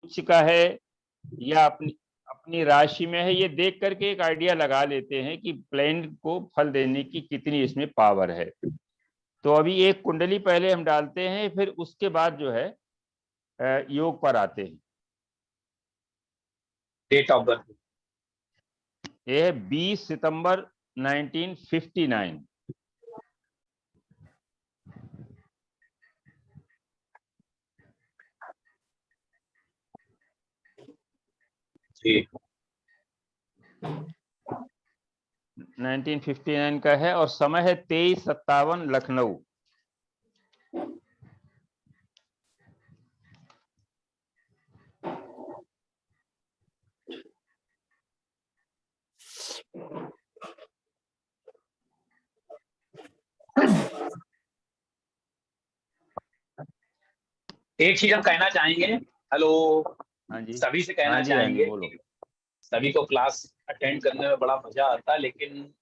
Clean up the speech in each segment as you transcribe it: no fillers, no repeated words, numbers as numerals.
उच्च का है या अपनी अपनी राशि में है, ये देख करके एक आइडिया लगा लेते हैं कि प्लैनेट को फल देने की कितनी इसमें पावर है। तो अभी एक कुंडली पहले हम डालते हैं, फिर उसके बाद जो है योग पर आते हैं। डेट ऑफ बर्थ ये है 20 सितंबर 1959। जी 1959 का है और समय है 23:57 लखनऊ। एक चीज हम कहना चाहेंगे, हेलो, हाँ जी, सभी से कहना हाँ जी, हाँ जी, चाहेंगे बोलो। कि सभी को क्लास अटेंड करने में बड़ा मजा आता है, लेकिन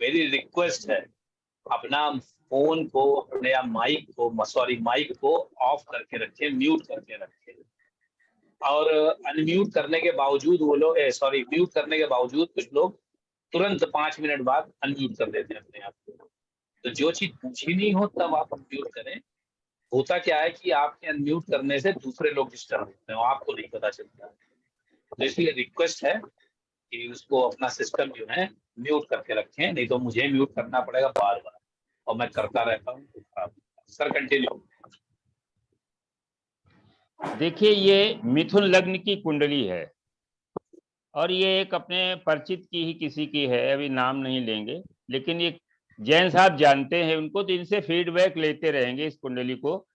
मेरी रिक्वेस्ट है अपना फोन को अपने या माइक को ऑफ करके रखें, म्यूट करके रखें। और अनम्यूट करने के बावजूद वो लोग म्यूट करने के बावजूद कुछ लोग तुरंत 5 मिनट बाद अनम्यूट कर देते हैं अपने आप को। तो जो चीज पूछी नहीं हो तब आप अनम्यूट करें। होता क्या है कि आपके अनम्यूट करने से दूसरे लोग डिस्टर्ब होते हैं, आपको नहीं पता चलता। तो इसलिए रिक्वेस्ट है कि उसको अपना सिस्टम जो है म्यूट करके रखें, नहीं तो मुझे म्यूट करना पड़ेगा बार बार और मैं करता रहता हूँ। Sir continue. देखिए, ये मिथुन लग्न की कुंडली है और ये एक अपने परिचित की ही किसी की है, अभी नाम नहीं लेंगे, लेकिन ये जैन साहब जानते हैं उनको, तो इनसे फीडबैक लेते रहेंगे। इस कुंडली को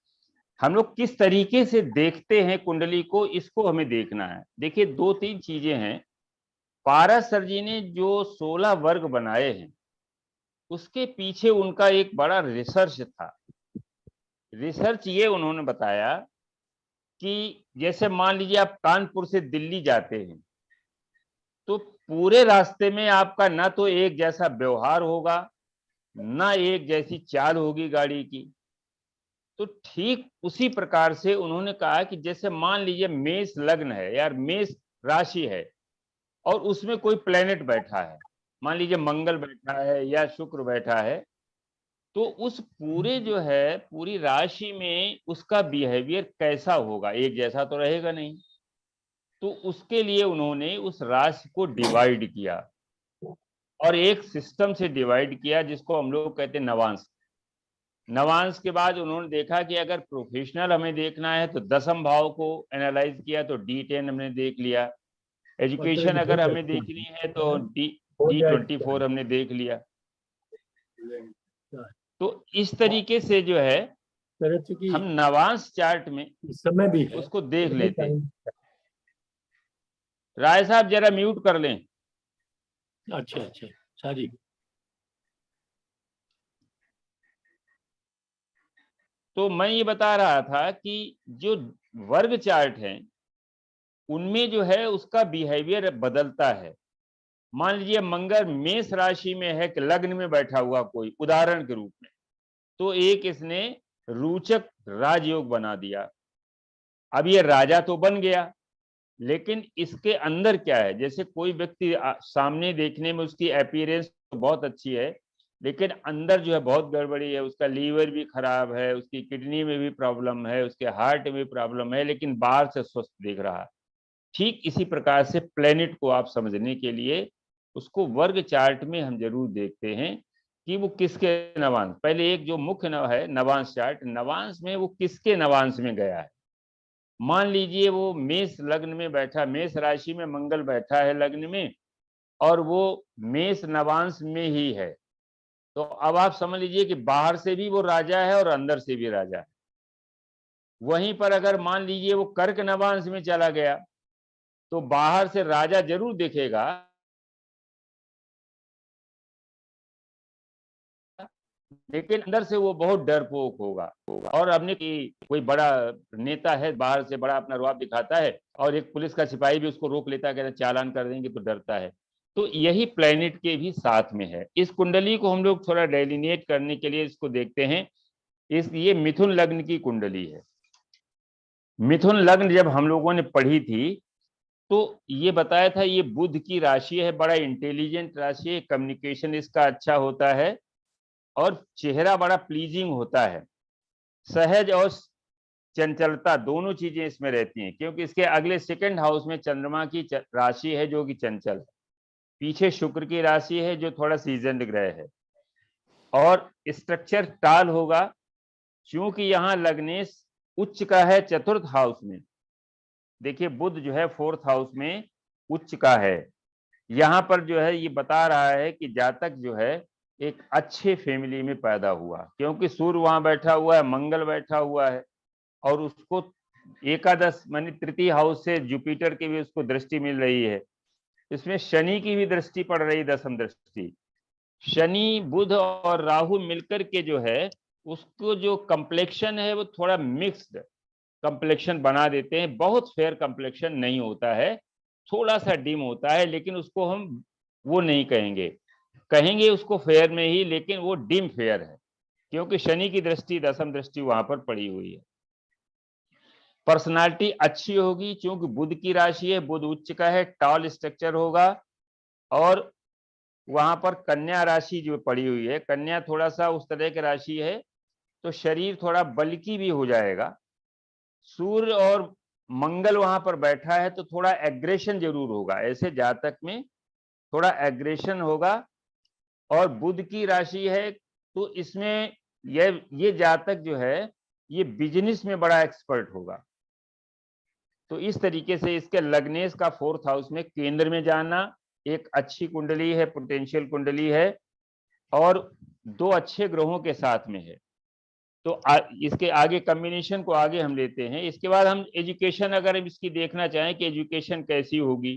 हम लोग किस तरीके से देखते हैं कुंडली को, इसको हमें देखना है। देखिए, 2-3 चीजें हैं। पारस सर जी ने जो 16 वर्ग बनाए हैं, उसके पीछे उनका एक बड़ा रिसर्च था। रिसर्च ये उन्होंने बताया कि जैसे मान लीजिए आप कानपुर से दिल्ली जाते हैं, तो पूरे रास्ते में आपका ना तो एक जैसा व्यवहार होगा, ना एक जैसी चाल होगी गाड़ी की। तो ठीक उसी प्रकार से उन्होंने कहा कि जैसे मान लीजिए मेष लग्न है यार, मेष राशि है और उसमें कोई प्लेनेट बैठा है, मान लीजिए मंगल बैठा है या शुक्र बैठा है, तो उस पूरे जो है पूरी राशि में उसका बिहेवियर कैसा होगा, एक जैसा तो रहेगा नहीं। तो उसके लिए उन्होंने उस राशि को डिवाइड किया और एक सिस्टम से डिवाइड किया जिसको हम लोग कहते हैं नवांश। नवांश के बाद उन्होंने देखा कि अगर प्रोफेशनल हमें देखना है तो 10वें भाव को एनालाइज किया, तो D10 हमने देख लिया। एजुकेशन अगर हमें देखनी है तो D24 हमने देख लिया। तो इस तरीके से जो है हम नवांश चार्ट में समय भी है, उसको देख लेते हैं। राय साहब जरा म्यूट कर लें। अच्छा अच्छा, सॉरी। तो मैं ये बता रहा था कि जो वर्ग चार्ट हैं उनमें जो है उसका बिहेवियर बदलता है। मान लीजिए मंगल मेष राशि में है कि लग्न में बैठा हुआ कोई, उदाहरण के रूप में, तो एक इसने रोचक राजयोग बना दिया। अब ये राजा तो बन गया, लेकिन इसके अंदर क्या है, जैसे कोई व्यक्ति सामने देखने में उसकी अपीयरेंस तो बहुत अच्छी है, लेकिन अंदर जो है बहुत गड़बड़ी है, उसका लीवर भी खराब है, उसकी किडनी में भी प्रॉब्लम है, उसके हार्ट में भी प्रॉब्लम है, लेकिन बाहर से स्वस्थ दिख रहा है। ठीक इसी प्रकार से प्लेनेट को आप समझने के लिए उसको वर्ग चार्ट में हम जरूर देखते हैं कि वो किसके नवांश, पहले एक जो मुख्य है नवांश चार्ट, नवांश में वो किसके नवांश में गया है। मान लीजिए वो मेष लग्न में बैठा, मेष राशि में मंगल बैठा है लग्न में, और वो मेष नवांश में ही है, तो अब आप समझ लीजिए कि बाहर से भी वो राजा है और अंदर से भी राजा है। वहीं पर अगर मान लीजिए वो कर्क नवांश में चला गया, तो बाहर से राजा जरूर दिखेगा, लेकिन अंदर से वो बहुत डरपोक होगा। और हमने कि कोई बड़ा नेता है, बाहर से बड़ा अपना रुआब दिखाता है और एक पुलिस का सिपाही भी उसको रोक लेता है, कहता चालान कर देंगे, तो डरता है। तो यही प्लेनेट के भी साथ में है। इस कुंडली को हम लोग थोड़ा डेलिनेट करने के लिए इसको देखते हैं। ये मिथुन लग्न की कुंडली है। मिथुन लग्न जब हम लोगों ने पढ़ी थी तो ये बताया था ये बुध की राशि है, बड़ा इंटेलिजेंट राशि है, कम्युनिकेशन इसका अच्छा होता है और चेहरा बड़ा प्लीजिंग होता है। सहज और चंचलता दोनों चीजें इसमें रहती हैं, क्योंकि इसके अगले सेकंड हाउस में चंद्रमा की राशि है जो कि चंचल है, पीछे शुक्र की राशि है जो थोड़ा सीजन्ड ग्रह है, और स्ट्रक्चर टाल होगा क्योंकि यहाँ लग्नेश उच्च का है चतुर्थ हाउस में। देखिए बुध जो है फोर्थ हाउस में उच्च का है, यहाँ पर जो है ये बता रहा है कि जातक जो है एक अच्छे फैमिली में पैदा हुआ, क्योंकि सूर्य वहां बैठा हुआ है, मंगल बैठा हुआ है, और उसको एकादश मानी तृतीय हाउस से जुपिटर की भी उसको दृष्टि मिल रही है, इसमें शनि की भी दृष्टि पड़ रही, दसम दृष्टि। शनि बुध और राहु मिलकर के जो है उसको जो कम्प्लेक्शन है वो थोड़ा मिक्स्ड कम्प्लेक्शन बना देते हैं, बहुत फेयर कम्प्लेक्शन नहीं होता है, थोड़ा सा डिम होता है, लेकिन उसको हम वो नहीं कहेंगे, कहेंगे उसको फेयर में ही, लेकिन वो डिम फेयर है क्योंकि शनि की दृष्टि दसम दृष्टि वहां पर पड़ी हुई है। पर्सनालिटी अच्छी होगी क्योंकि बुध की राशि है, बुध उच्च का है, टॉल स्ट्रक्चर होगा, और वहां पर कन्या राशि जो पड़ी हुई है, कन्या थोड़ा सा उस तरह की राशि है तो शरीर थोड़ा बल्कि भी हो जाएगा। सूर्य और मंगल वहां पर बैठा है तो थोड़ा एग्रेशन जरूर होगा, ऐसे जातक में थोड़ा एग्रेशन होगा। और बुध की राशि है तो इसमें ये जातक जो है ये बिजनेस में बड़ा एक्सपर्ट होगा। तो इस तरीके से इसके लग्नेश का फोर्थ हाउस में केंद्र में जाना एक अच्छी कुंडली है, पोटेंशियल कुंडली है, और दो अच्छे ग्रहों के साथ में है। तो इसके आगे कॉम्बिनेशन को आगे हम लेते हैं। इसके बाद हम एजुकेशन अगर हम इसकी देखना चाहें कि एजुकेशन कैसी होगी,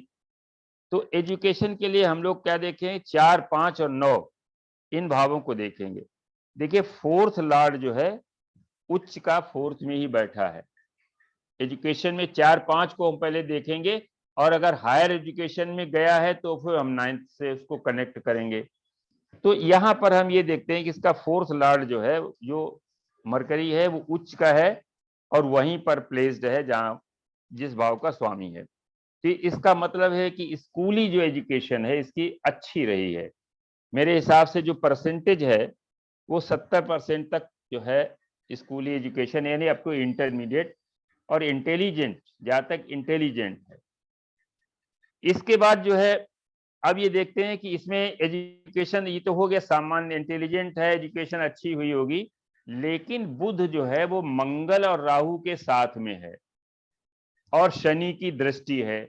तो एजुकेशन के लिए हम लोग क्या देखें, 4, 5 और 9 इन भावों को देखेंगे। देखिए फोर्थ लॉर्ड जो है उच्च का फोर्थ में ही बैठा है। एजुकेशन में 4, 5 को हम पहले देखेंगे, और अगर हायर एजुकेशन में गया है तो फिर हम 9th से उसको कनेक्ट करेंगे। तो यहाँ पर हम ये देखते हैं कि इसका फोर्थ लॉर्ड जो है, जो मरकरी है, वो उच्च का है और वहीं पर प्लेस्ड है जहां जिस भाव का स्वामी है। तो इसका मतलब है कि स्कूली जो एजुकेशन है इसकी अच्छी रही है। मेरे हिसाब से जो परसेंटेज है वो 70% तक जो है स्कूली एजुकेशन, यानी अप टू इंटरमीडिएट, और इंटेलिजेंट जातक इंटेलिजेंट है। इसके बाद जो है अब ये देखते हैं कि इसमें एजुकेशन ये तो हो गया सामान्य, इंटेलिजेंट है, एजुकेशन अच्छी हुई होगी, लेकिन बुध जो है वो मंगल और राहु के साथ में है और शनि की दृष्टि है,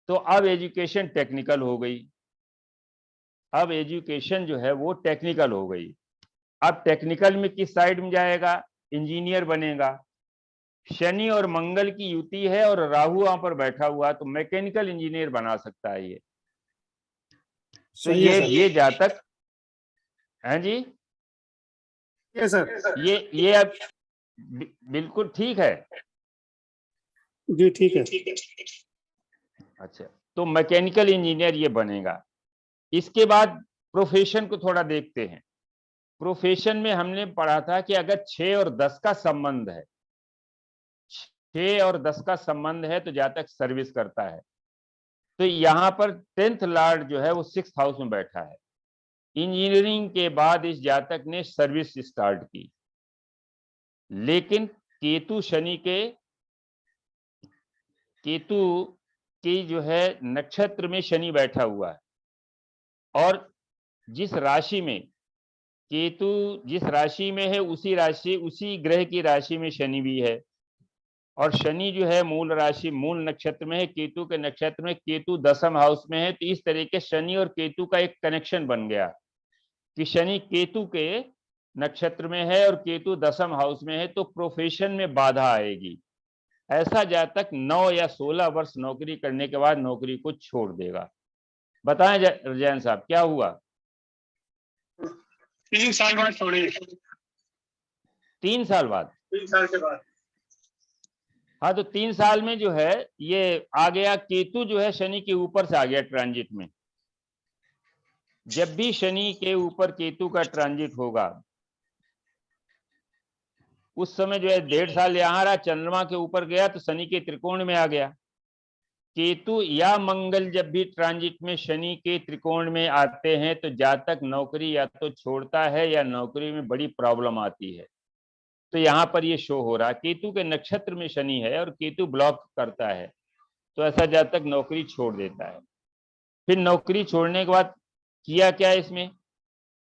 तो अब एजुकेशन टेक्निकल हो गई। अब एजुकेशन जो है वो टेक्निकल हो गई। अब टेक्निकल में किस साइड में जाएगा, इंजीनियर बनेगा। शनि और मंगल की युति है और राहु वहां पर बैठा हुआ, तो मैकेनिकल इंजीनियर बना सकता है ये। तो ये जातक है जी, ये सर ये अब बिल्कुल ठीक है जी, ठीक है। अच्छा, तो मैकेनिकल इंजीनियर ये बनेगा। इसके बाद प्रोफेशन को थोड़ा देखते हैं। प्रोफेशन में हमने पढ़ा था कि अगर 6 और 10 का संबंध है, 6 और 10 का संबंध है तो जातक सर्विस करता है। तो यहाँ पर 10th लॉर्ड जो है वो 6th हाउस में बैठा है। इंजीनियरिंग के बाद इस जातक ने सर्विस स्टार्ट की, लेकिन केतु की जो है नक्षत्र में शनि बैठा हुआ है, और जिस राशि में केतु जिस राशि में है उसी ग्रह की राशि में शनि भी है, और शनि जो है मूल राशि मूल नक्षत्र में है, केतु के नक्षत्र में, केतु दसम हाउस में है। तो इस तरीके शनि और केतु का एक कनेक्शन बन गया कि शनि केतु के नक्षत्र में है और केतु दसम हाउस में है, तो प्रोफेशन में बाधा आएगी। ऐसा जातक 9 या 16 वर्ष नौकरी करने के बाद नौकरी को छोड़ देगा। बताएं जैन साहब क्या हुआ? 3 साल बाद छोड़ी। 3 साल बाद? 3 साल के बाद। हाँ, तो 3 साल में जो है ये आ गया, केतु जो है शनि के ऊपर से आ गया ट्रांजिट में। जब भी शनि के ऊपर केतु का ट्रांजिट होगा उस समय जो है 1.5 साल यहाँ रहा, चंद्रमा के ऊपर गया तो शनि के त्रिकोण में आ गया। केतु या मंगल जब भी ट्रांजिट में शनि के त्रिकोण में आते हैं तो जातक नौकरी या तो छोड़ता है या नौकरी में बड़ी प्रॉब्लम आती है। तो यहाँ पर ये शो हो रहा, केतु के नक्षत्र में शनि है और केतु ब्लॉक करता है, तो ऐसा जातक नौकरी छोड़ देता है। फिर नौकरी छोड़ने के बाद किया क्या इसमें,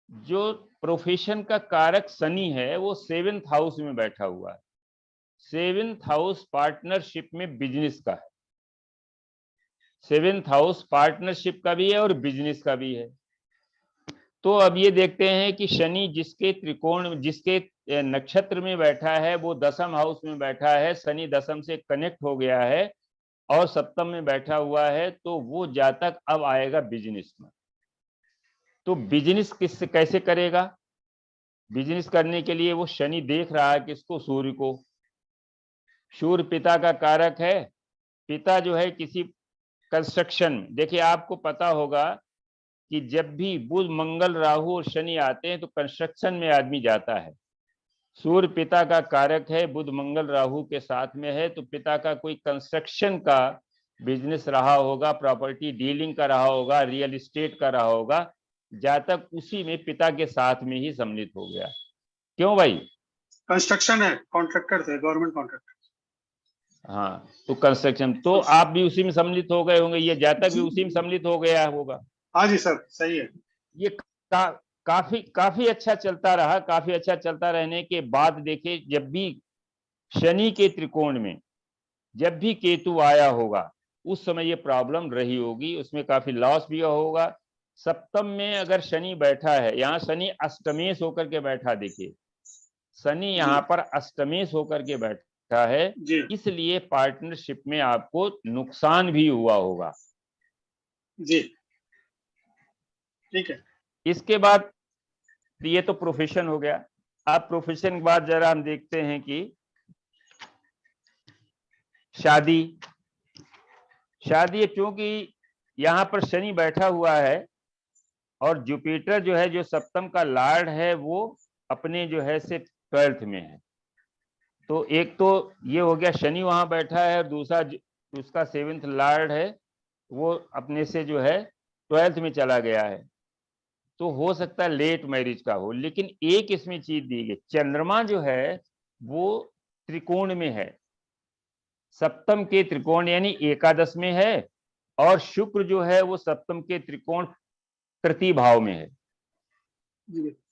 जो प्रोफेशन का कारक शनि है वो 7th हाउस में बैठा हुआ है। 7th हाउस पार्टनरशिप में बिजनेस का है, 7th हाउस पार्टनरशिप का भी है और बिजनेस का भी है। तो अब ये देखते हैं कि शनि जिसके त्रिकोण, जिसके नक्षत्र में बैठा है वो 10th हाउस में बैठा है, शनि 10th से कनेक्ट हो गया है और 7th में बैठा हुआ है, तो वो जातक अब आएगा बिजनेस में। तो बिजनेस किससे कैसे करेगा, बिजनेस करने के लिए वो शनि देख रहा है किसको, सूर्य को। सूर्य पिता का कारक है, पिता जो है किसी कंस्ट्रक्शन में, देखिए आपको पता होगा कि जब भी बुध मंगल राहु और शनि आते हैं तो कंस्ट्रक्शन में आदमी जाता है। सूर्य पिता का कारक है, बुध मंगल राहु के साथ में है, तो पिता का कोई कंस्ट्रक्शन का बिजनेस रहा होगा, प्रॉपर्टी डीलिंग का रहा होगा, रियल एस्टेट का रहा होगा, जातक उसी में पिता के साथ में ही सम्मिलित हो गया। क्यों भाई? कंस्ट्रक्शन है, कॉन्ट्रैक्टर थे, गवर्नमेंट कॉन्ट्रैक्टर। हाँ, तो कंस्ट्रक्शन, तो आप भी उसी में सम्मिलित हो गए होंगे, ये जातक भी उसी में सम्मिलित हो गया होगा। हाँ जी सर, सही है। ये काफी अच्छा चलता रहा। काफी अच्छा चलता रहने के बाद देखिए, जब भी शनि के त्रिकोण में जब भी केतु आया होगा उस समय ये प्रॉब्लम रही होगी, उसमें काफी लॉस भी होगा। 7th में अगर शनि बैठा है, यहाँ शनि अष्टमेश होकर के बैठा, देखिए शनि यहाँ पर अष्टमेश होकर के बैठा है, इसलिए पार्टनरशिप में आपको नुकसान भी हुआ होगा जी। ठीक है। इसके बाद ये तो प्रोफेशन हो गया। अब प्रोफेशन के बाद जरा हम देखते हैं कि शादी, क्योंकि यहाँ पर शनि बैठा हुआ है और जुपिटर जो है, जो 7th का लॉर्ड है, वो अपने जो है से 12th में है। तो एक तो ये हो गया, शनि वहां बैठा है, और दूसरा उसका 7th लॉर्ड है वो अपने से जो है 12th में चला गया है। तो हो सकता है लेट मैरिज का हो। लेकिन एक इसमें चीज दी गई, चंद्रमा जो है वो त्रिकोण में है, 7th के त्रिकोण यानी एकादश में है, और शुक्र जो है वो 7th के त्रिकोण तृतीय भाव में है।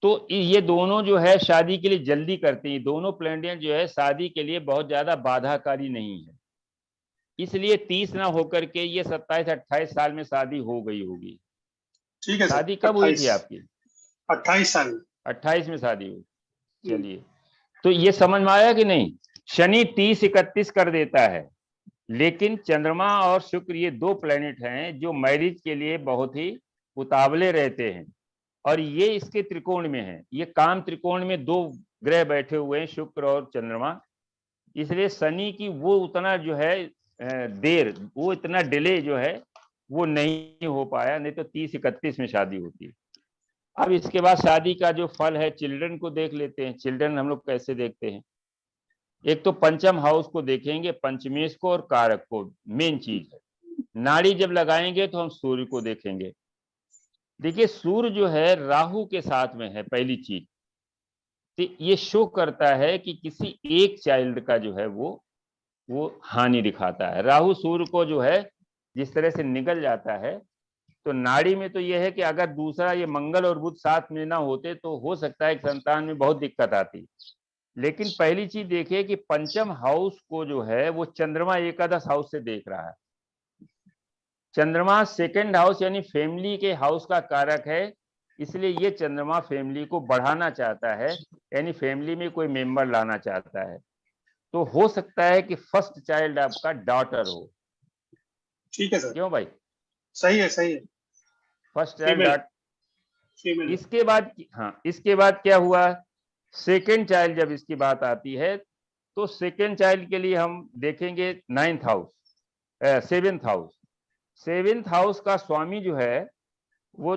तो ये दोनों जो है शादी के लिए जल्दी करते हैं, दोनों प्लैनेट जो है शादी के लिए बहुत ज्यादा बाधाकारी नहीं है, इसलिए 30 ना होकर के ये 27-28 साल में शादी हो गई होगी। ठीक है। शादी कब हुई थी आपकी? 28 साल में। 28 में शादी हुई। चलिए, तो ये समझ में आया कि नहीं? शनि 30-31 कर देता है, लेकिन चंद्रमा और शुक्र ये 2 प्लैनेट हैं जो मैरिज के लिए बहुत ही उतावले रहते हैं, और ये इसके त्रिकोण में है। ये काम त्रिकोण में 2 ग्रह बैठे हुए हैं, शुक्र और चंद्रमा, इसलिए शनि की वो उतना जो है देर, वो इतना डिले जो है वो नहीं हो पाया, नहीं तो 30-31 में शादी होती है। अब इसके बाद शादी का जो फल है, चिल्ड्रन को देख लेते हैं। चिल्ड्रन हम लोग कैसे देखते हैं? एक तो पंचम हाउस को देखेंगे, पंचमेश को और कारक को, मेन चीज है। नाड़ी जब लगाएंगे तो हम सूर्य को देखेंगे। देखिए सूर्य जो है राहु के साथ में है, पहली चीज तो ये शो करता है कि किसी एक चाइल्ड का जो है वो हानि दिखाता है। राहु सूर्य को जो है जिस तरह से निकल जाता है, तो नाड़ी में तो यह है कि अगर दूसरा ये मंगल और बुध साथ में ना होते तो हो सकता है कि संतान में बहुत दिक्कत आती। लेकिन पहली चीज देखिए कि पंचम हाउस को जो है वो चंद्रमा एकादश हाउस से देख रहा है। चंद्रमा 2nd हाउस यानी फैमिली के हाउस का कारक है, इसलिए ये चंद्रमा फैमिली को बढ़ाना चाहता है, यानी फैमिली में कोई मेंबर लाना चाहता है। तो हो सकता है कि फर्स्ट चाइल्ड आपका डॉटर हो। ठीक है सर। क्यों भाई? सही है, सही है। First child. इसके बाद, हाँ, इसके बाद क्या हुआ? 2nd चाइल्ड जब इसकी बात आती है तो 2nd चाइल्ड के लिए हम देखेंगे 9th house, 7th house. 7th house का स्वामी जो है वो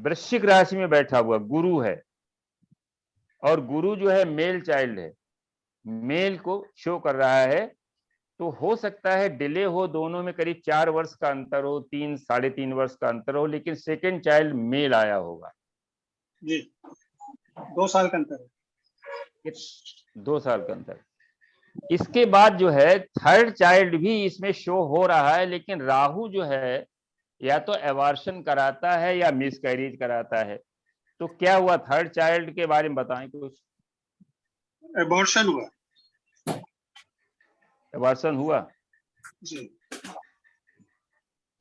वृश्चिक राशि में बैठा हुआ गुरु है, और गुरु जो है मेल चाइल्ड है। मेल को शो कर रहा है, तो हो सकता है डिले हो, दोनों में करीब 4 वर्ष का अंतर हो, 3 साढ़े 3 वर्ष का अंतर हो, लेकिन सेकेंड चाइल्ड मेल आया होगा। जी 2 साल का अंतर है। 2 साल का अंतर। इसके बाद जो है थर्ड चाइल्ड भी इसमें शो हो रहा है, लेकिन राहु जो है या तो एवार्शन कराता है या मिसकैरेज कराता है। तो क्या हुआ थर्ड चाइल्ड के बारे में बताएं कुछ। एबॉर्शन हुआ। एवार्शन हुआ। जी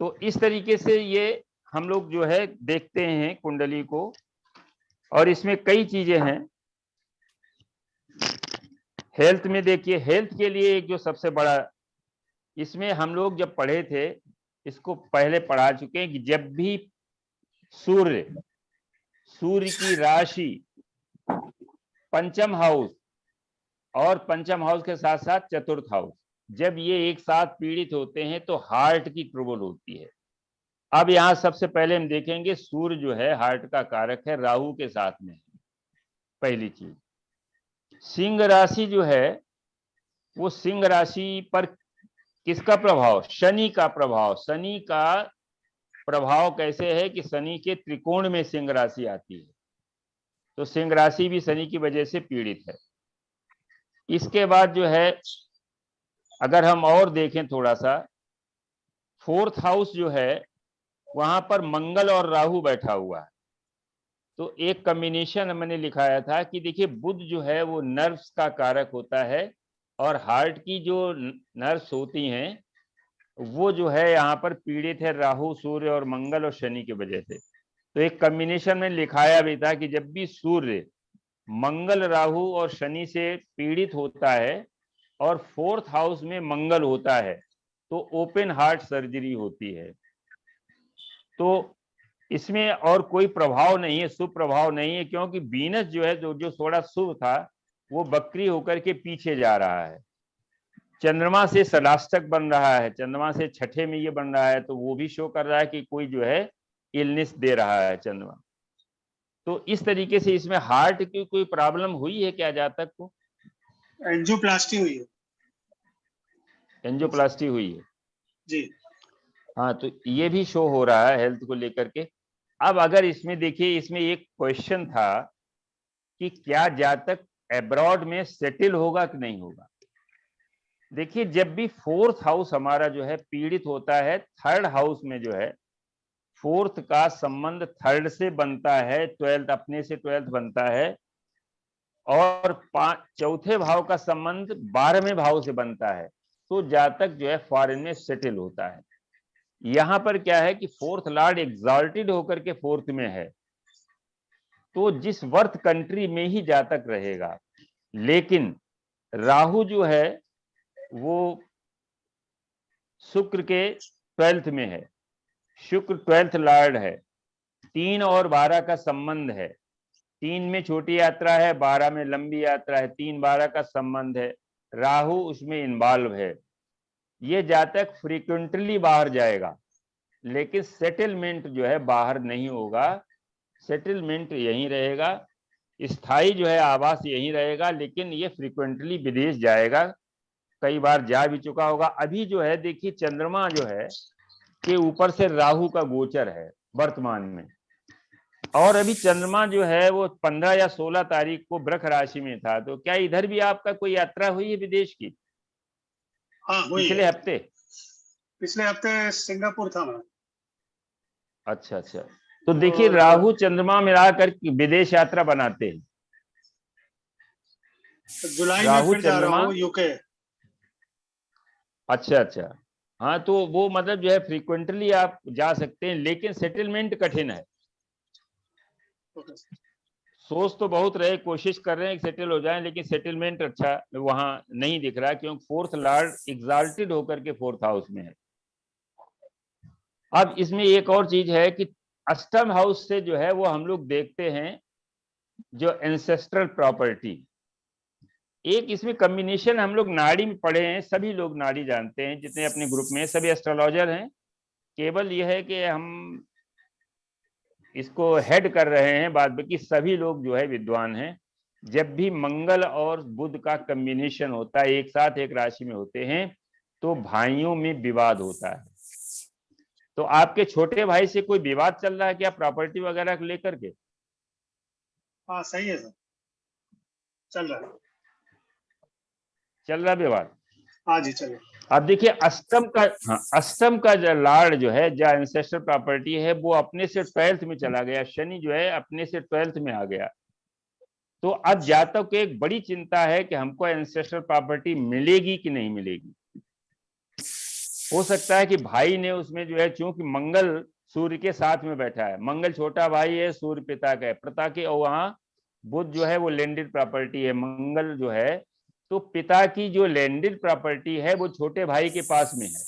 तो इस तरीके से ये हम लोग जो है देखते हैं कुंडली को, और इसमें कई चीजें हैं। हेल्थ में देखिए, हेल्थ के लिए एक जो सबसे बड़ा, इसमें हम लोग जब पढ़े थे, इसको पहले पढ़ा चुके हैं कि जब भी सूर्य की राशि पंचम हाउस और पंचम हाउस के साथ साथ चतुर्थ हाउस, जब ये एक साथ पीड़ित होते हैं तो हार्ट की ट्रबल होती है। अब यहां सबसे पहले हम देखेंगे सूर्य जो है हार्ट का कारक है, राहु के साथ में है। पहली चीज, सिंह राशि जो है वो सिंह राशि पर किसका प्रभाव, शनि का प्रभाव। शनि का प्रभाव कैसे है कि शनि के त्रिकोण में सिंह राशि आती है, तो सिंह राशि भी शनि की वजह से पीड़ित है। इसके बाद जो है अगर हम और देखें थोड़ा सा, फोर्थ हाउस जो है वहां पर मंगल और राहु बैठा हुआ है। तो एक कॉम्बिनेशन मैंने लिखाया था कि देखिए बुध जो है वो नर्व्स का कारक होता है, और हार्ट की जो नर्व्स होती हैं वो जो है यहाँ पर पीड़ित है राहु, सूर्य और मंगल और शनि की वजह से। तो एक कॉम्बिनेशन में लिखाया भी था कि जब भी सूर्य मंगल राहु और शनि से पीड़ित होता है और फोर्थ हाउस में मंगल होता है तो ओपन हार्ट सर्जरी होती है। तो इसमें और कोई प्रभाव नहीं है, शुभ प्रभाव नहीं है, क्योंकि वीनस जो है जो थोड़ा शुभ था वो बकरी होकर के पीछे जा रहा है। चंद्रमा से सलाष्टक बन रहा है, चंद्रमा से छठे में ये बन रहा है, तो वो भी शो कर रहा है कि कोई जो है इलनेस दे रहा है चंद्रमा। तो इस तरीके से इसमें हार्ट की कोई प्रॉब्लम हुई है क्या जातक को? एंजियोप्लास्टी हुई है। एंजियोप्लास्टी हुई है जी हाँ, तो ये भी शो हो रहा है हेल्थ को लेकर के। अब अगर इसमें देखिए, इसमें एक क्वेश्चन था कि क्या जातक अब्रॉड में सेटल होगा कि नहीं होगा। देखिए जब भी फोर्थ हाउस हमारा जो है पीड़ित होता है, थर्ड हाउस में जो है फोर्थ का संबंध थर्ड से बनता है, ट्वेल्थ अपने से ट्वेल्थ बनता है, और चौथे भाव का संबंध 12वें भाव से बनता है, तो जातक जो है फॉरेन में सेटल होता है। यहां पर क्या है कि फोर्थ लॉर्ड एग्जॉल्टेड होकर के फोर्थ में है, तो जिस वर्थ कंट्री में ही जातक रहेगा। लेकिन राहु जो है वो शुक्र के 12th में है, शुक्र 12th लॉर्ड है, 3 और 12 का संबंध है। 3 में छोटी यात्रा है, 12 में लंबी यात्रा है, 3-12 का संबंध है, राहु उसमें इन्वॉल्व है। ये जातक फ्रीक्वेंटली बाहर जाएगा, लेकिन सेटलमेंट जो है बाहर नहीं होगा, सेटलमेंट यहीं रहेगा, स्थायी जो है आवास यहीं रहेगा, लेकिन ये फ्रीक्वेंटली विदेश जाएगा, कई बार जा भी चुका होगा। अभी जो है देखिए चंद्रमा जो है के ऊपर से राहु का गोचर है वर्तमान में, और अभी चंद्रमा जो है वो 15 या 16 तारीख को वृष राशि में था। तो क्या इधर भी आपका कोई यात्रा हुई है विदेश की? हाँ हुई पिछले है। हफ्ते? पिछले हफ्ते सिंगापुर था मैं। अच्छा अच्छा, तो देखिए राहु चंद्रमा मिलाकर विदेश यात्रा बनाते हैं। जुलाई में राहु फिर जा रहा चंद्रमा, हूँ यूके। अच्छा अच्छा, हाँ तो वो मतलब जो है फ्रीक्वेंटली आप जा सकते हैं, लेकिन सेटलमेंट कठिन है। सोच तो बहुत रहे, कोशिश कर रहे हैं कि सेटल हो जाए, लेकिन सेटलमेंट अच्छा वहां नहीं दिख रहा, क्योंकि फोर्थ लॉर्ड एग्जॉल्टेड होकर के फोर्थ हाउस में है। अब इसमें एक और चीज है कि अष्टम हाउस से जो है वो हम लोग देखते हैं जो एंसेस्ट्रल प्रॉपर्टी, एक इसमें कॉम्बिनेशन हम लोग नाड़ी में पढ़े हैं, सभी लोग नाड़ी जानते हैं, जितने अपने ग्रुप में सभी एस्ट्रोलॉजर हैं। केवल यह है कि हम इसको हेड कर रहे हैं, बाद बाकी सभी लोग जो है विद्वान हैं। जब भी मंगल और बुध का कॉम्बिनेशन होता है, एक साथ एक राशि में होते हैं, तो भाइयों में विवाद होता है। तो आपके छोटे भाई से कोई विवाद चल रहा है क्या प्रॉपर्टी वगैरह को लेकर के? हाँ सही है सर, चल रहा है। चल रहा विवाद? हाँ जी चलिए। अब देखिए अष्टम का, हाँ, अष्टम का जो लॉर्ड जो है, जो एंसेस्टर प्रॉपर्टी है, वो अपने से 12th में चला गया। शनि जो है अपने से 12th में आ गया। तो अब जातक को एक बड़ी चिंता है कि हमको एंसेस्टर प्रॉपर्टी मिलेगी कि नहीं मिलेगी। हो सकता है कि भाई ने उसमें जो है, चूंकि मंगल सूर्य के साथ में बैठा है, मंगल छोटा भाई है, सूर्य पिता का है, पिता के, और वहां बुध जो है वो लैंडेड प्रॉपर्टी है, मंगल जो है, तो पिता की जो लैंडेड प्रॉपर्टी है वो छोटे भाई के पास में है,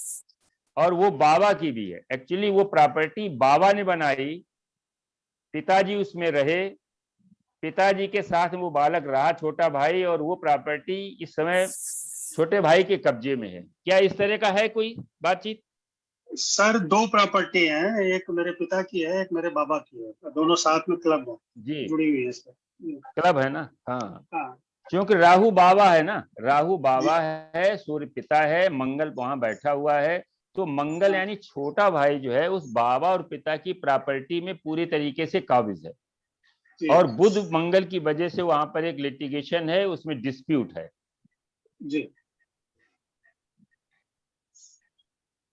और वो बाबा की भी है। एक्चुअली वो प्रॉपर्टी बाबा ने बनाई, पिताजी उसमें रहे, पिताजी के साथ वो बालक रहा छोटा भाई, और वो प्रॉपर्टी इस समय छोटे भाई के कब्जे में है। क्या इस तरह का है कोई बातचीत? सर दो प्रॉपर्टी हैं, एक मेरे पिता की है, एक मेरे बाबा की है, दोनों साथ में क्लब है, जी, जुड़ी हुई है सर। क्लब है ना। हाँ, हाँ क्योंकि राहु बाबा है ना, राहु जी बाबा है, सूर्य पिता है, मंगल वहां बैठा हुआ है। तो मंगल हाँ यानी छोटा भाई जो है उस बाबा और पिता की प्रॉपर्टी में पूरी तरीके से काबिज है, जी और बुध मंगल की वजह से वहां पर एक लिटिगेशन है, उसमें डिस्प्यूट है। जी।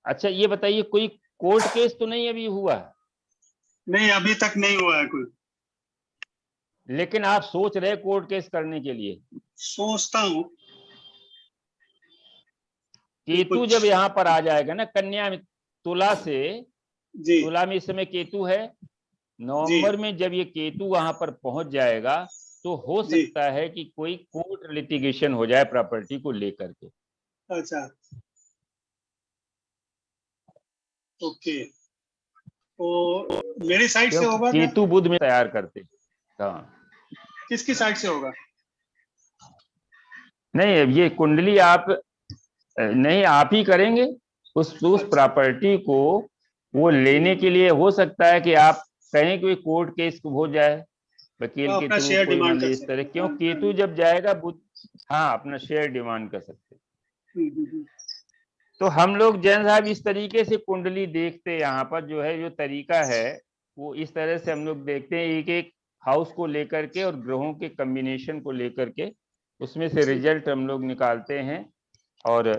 अच्छा ये बताइए, कोई कोर्ट केस तो नहीं अभी हुआ है? नहीं अभी तक नहीं हुआ है कोई। लेकिन आप सोच रहे कोर्ट केस करने के लिए? सोचता हूँ कि केतु कुछ। जब यहाँ पर आ जाएगा ना कन्या में, तुला से, जी तुला में इस समय केतु है, जी नवंबर में जब ये केतु वहां पर पहुंच जाएगा, तो हो जी। सकता है कि कोई कोर्ट लिटिगेशन हो जाए प्रॉपर्टी को लेकर के। अच्छा ओके, तो मेरी साइड से क्योंकि होगा क्या? केतु बुध में तैयार करते। हाँ, किसकी साइड से होगा? नहीं ये कुंडली आप नहीं, आप ही करेंगे उस अच्छा प्रॉपर्टी को। वो लेने के लिए हो सकता है कि आप कहें कि कोर्ट केस हो जाए, तो वकील के अपना थ्रू, शेयर कोई मान डिमांड कर लीजिए इस तरह, सकते क्यों हैं। केतु जब जाएगा बुध, हाँ, अपना शेयर डिमांड कर सकते। हम्म। तो हम लोग जैन साहब इस तरीके से कुंडली देखते हैं, यहाँ पर जो है जो तरीका है वो इस तरह से हम लोग देखते हैं, एक एक हाउस को लेकर के और ग्रहों के कॉम्बिनेशन को लेकर के उसमें से रिजल्ट हम लोग निकालते हैं, और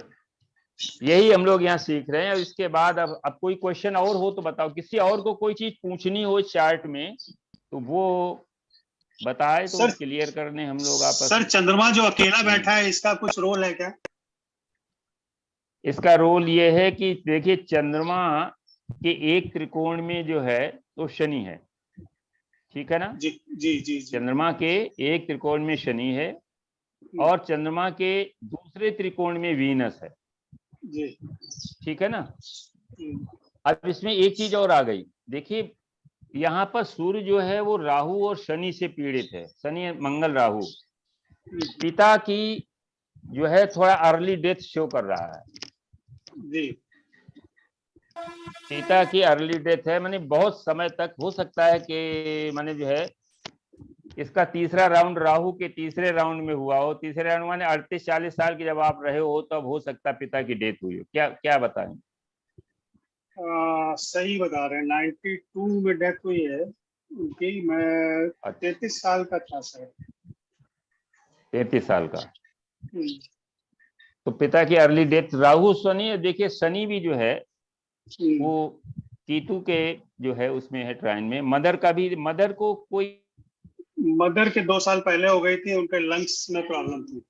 यही हम लोग यहाँ सीख रहे हैं। और इसके बाद अब कोई क्वेश्चन और हो तो बताओ, किसी और को कोई चीज पूछनी हो इस चार्ट में तो वो बताए, तो सर क्लियर करने हम लोग आपस सर में। चंद्रमा जो अकेला बैठा है इसका कुछ रोल है क्या? इसका रोल ये है कि देखिए चंद्रमा के एक त्रिकोण में जो है तो शनि है, ठीक है ना। जी जी जी जी चंद्रमा के एक त्रिकोण में शनि है, और चंद्रमा के दूसरे त्रिकोण में वीनस है, जी। ठीक है ना। हम्म, अब इसमें एक चीज और आ गई, देखिए यहाँ पर सूर्य जो है वो राहु और शनि से पीड़ित है, शनि मंगल राहु। पिता की जो है थोड़ा अर्ली डेथ शो कर रहा है, जी पिता की अर्ली डेथ है, माने बहुत समय तक हो सकता है कि माने जो है इसका तीसरा राउंड राहु के तीसरे राउंड में हुआ हो, तीसरे राउंड माने 38-40 साल की जब आप रहे हो तब हो सकता है पिता की डेथ हुई हो। क्या क्या बताएं? सही बता रहे हैं, 92 में डेथ हुई है उनकी। मैं 33 साल का था सर। 33 साल का, हम्म, तो पिता की अर्ली डेथ। राहु शनि, देखिए शनि भी जो है वो केतु के जो है उसमें है ट्राइन में। मदर का भी, मदर को कोई मदर के 2 साल पहले हो गई थी, उनके लंग्स में प्रॉब्लम थी।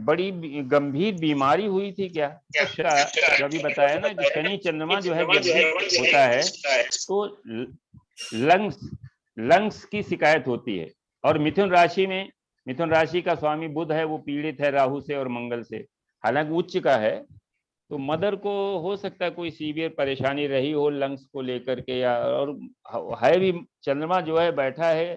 बड़ी गंभीर बीमारी हुई थी क्या? अच्छा, जो अभी बताया ना कि शनि चंद्रमा जो है जब भी होता है तो लंग्स लंग्स की शिकायत होती है। और मिथुन राशि में, मिथुन राशि का स्वामी बुध है, वो पीड़ित है राहु से और मंगल से, हालांकि उच्च का है। तो मदर को हो सकता है कोई सीवियर परेशानी रही हो लंग्स को लेकर के, या और है भी। चंद्रमा जो है बैठा है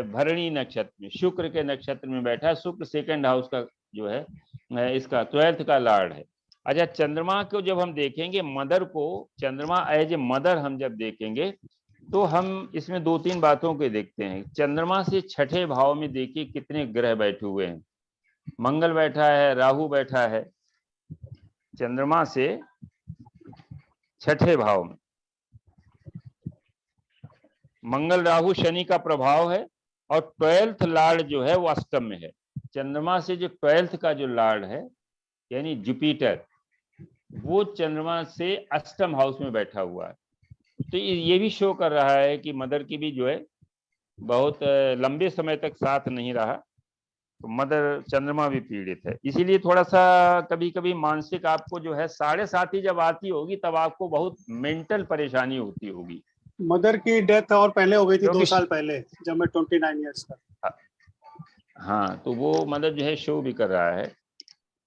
भरणी नक्षत्र में, शुक्र के नक्षत्र में बैठा है। शुक्र सेकंड हाउस का जो है इसका 12th का लॉर्ड है। अच्छा, चंद्रमा को जब हम देखेंगे, मदर को, चंद्रमा एज ए मदर हम जब देखेंगे तो हम इसमें 2-3 बातों को देखते हैं। चंद्रमा से छठे भाव में देखिए कितने ग्रह बैठे हुए हैं। मंगल बैठा है, राहु बैठा है, चंद्रमा से छठे भाव में मंगल राहु शनि का प्रभाव है, और 12th लॉर्ड जो है वो अष्टम में है। चंद्रमा से जो 12th का जो लॉर्ड है यानी जुपिटर, वो चंद्रमा से अष्टम हाउस में बैठा हुआ है। तो ये भी शो कर रहा है कि मदर की भी जो है बहुत लंबे समय तक साथ नहीं रहा, तो मदर चंद्रमा भी पीड़ित है। इसीलिए थोड़ा सा कभी कभी मानसिक आपको जो है 7.5 ही जब आती होगी तब आपको बहुत मेंटल परेशानी होती होगी। मदर की डेथ और पहले हो गई थी, 2 क्योंकि साल पहले, जब मैं 29 ईयर्स का। हाँ, तो वो मदर जो है शो भी कर रहा है।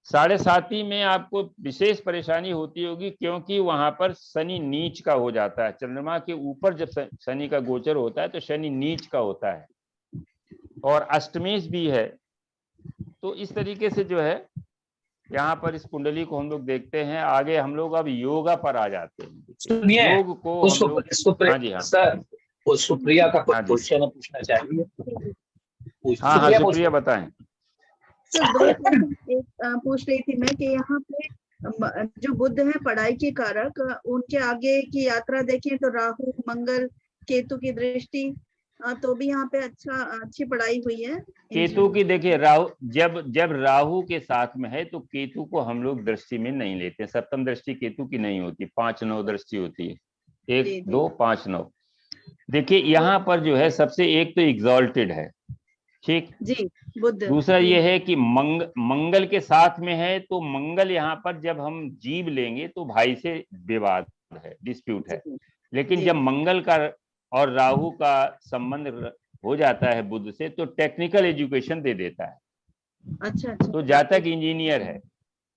7.5 में आपको विशेष परेशानी होती होगी, क्योंकि वहां पर शनि नीच का हो जाता है। चंद्रमा के ऊपर जब शनि का गोचर होता है तो शनि नीच का होता है, और अष्टमेश भी है। तो इस तरीके से जो है यहाँ पर इस कुंडली को हम लोग देखते हैं। आगे हम लोग अब योगा पर आ जाते हैं। सुनिए, योग को हम लोग, हाँ जी हाँ सर, वो सुप्रिया का हाँ जी, क्वेश्चन पूछना चाहिए। हाँ हाँ सुप्रिया बताएं। सर 2 क्वेश्चन, एक पूछ रही थी मैं कि यहाँ पे जो बुध है पढ़ाई के कारक, उनके आगे की यात्रा देखें तो राहु मंगल केतु की दृष्टि, तो भी यहाँ पे अच्छी पढ़ाई हुई है। केतु की देखिए, राहु जब राहु के साथ में है तो केतु को हम लोग दृष्टि में नहीं लेते। सप्तम दृष्टि केतु की नहीं होती, 5-9 दृष्टि होती है, 1 2 5 9। देखिए यहाँ पर जो है सबसे एक तो एग्जॉल्टेड है, ठीक जी, बुध। दूसरा ये है कि मंगल के साथ में है, तो मंगल यहाँ पर जब हम जीव लेंगे तो भाई से विवाद है, डिस्प्यूट है। लेकिन जब मंगल का और राहु का संबंध हो जाता है बुध से, तो टेक्निकल एजुकेशन दे देता है। अच्छा, तो जातक इंजीनियर है।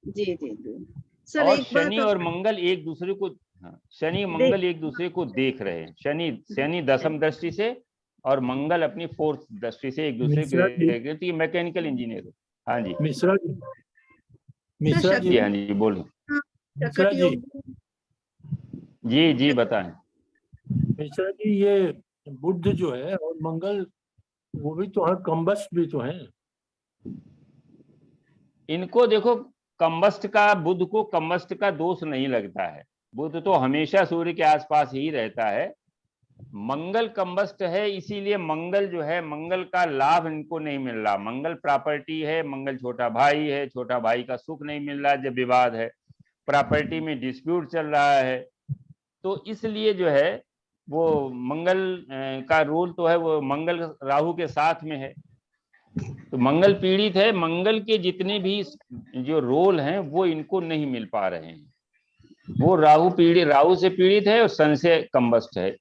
जी जी जी सर, और एक शनि बात और मंगल एक दूसरे को, शनि मंगल एक दूसरे को देख रहे हैं। शनि 10वीं दृष्टि से और मंगल अपनी 4th दृष्टि से एक दूसरे को देख रहे हैं। मैकेनिकल इंजीनियर है। हाँ जी मिश्रा जी जी, हाँ जी बोलो मिश्रा जी जी बताएं। मिश्रा जी, ये बुध जो है और मंगल, वो भी तो है, कम्बस्ट भी तो है। इनको देखो, कम्बस्ट का, बुध को कम्बस्ट का दोष नहीं लगता है। बुध तो हमेशा सूर्य के आसपास ही रहता है। मंगल कम्बस्ट है, इसीलिए मंगल जो है, मंगल का लाभ इनको नहीं मिल रहा। मंगल प्रॉपर्टी है, मंगल छोटा भाई है, छोटा भाई का सुख नहीं मिल रहा जब विवाद है, प्रॉपर्टी में डिस्प्यूट चल रहा है। तो इसलिए जो है वो मंगल का रोल तो है, वो मंगल राहु के साथ में है, तो मंगल पीड़ित है। मंगल के जितने भी जो रोल हैं वो इनको नहीं मिल पा रहे हैं। वो राहु से पीड़ित है और सन से कम्बस्ट है।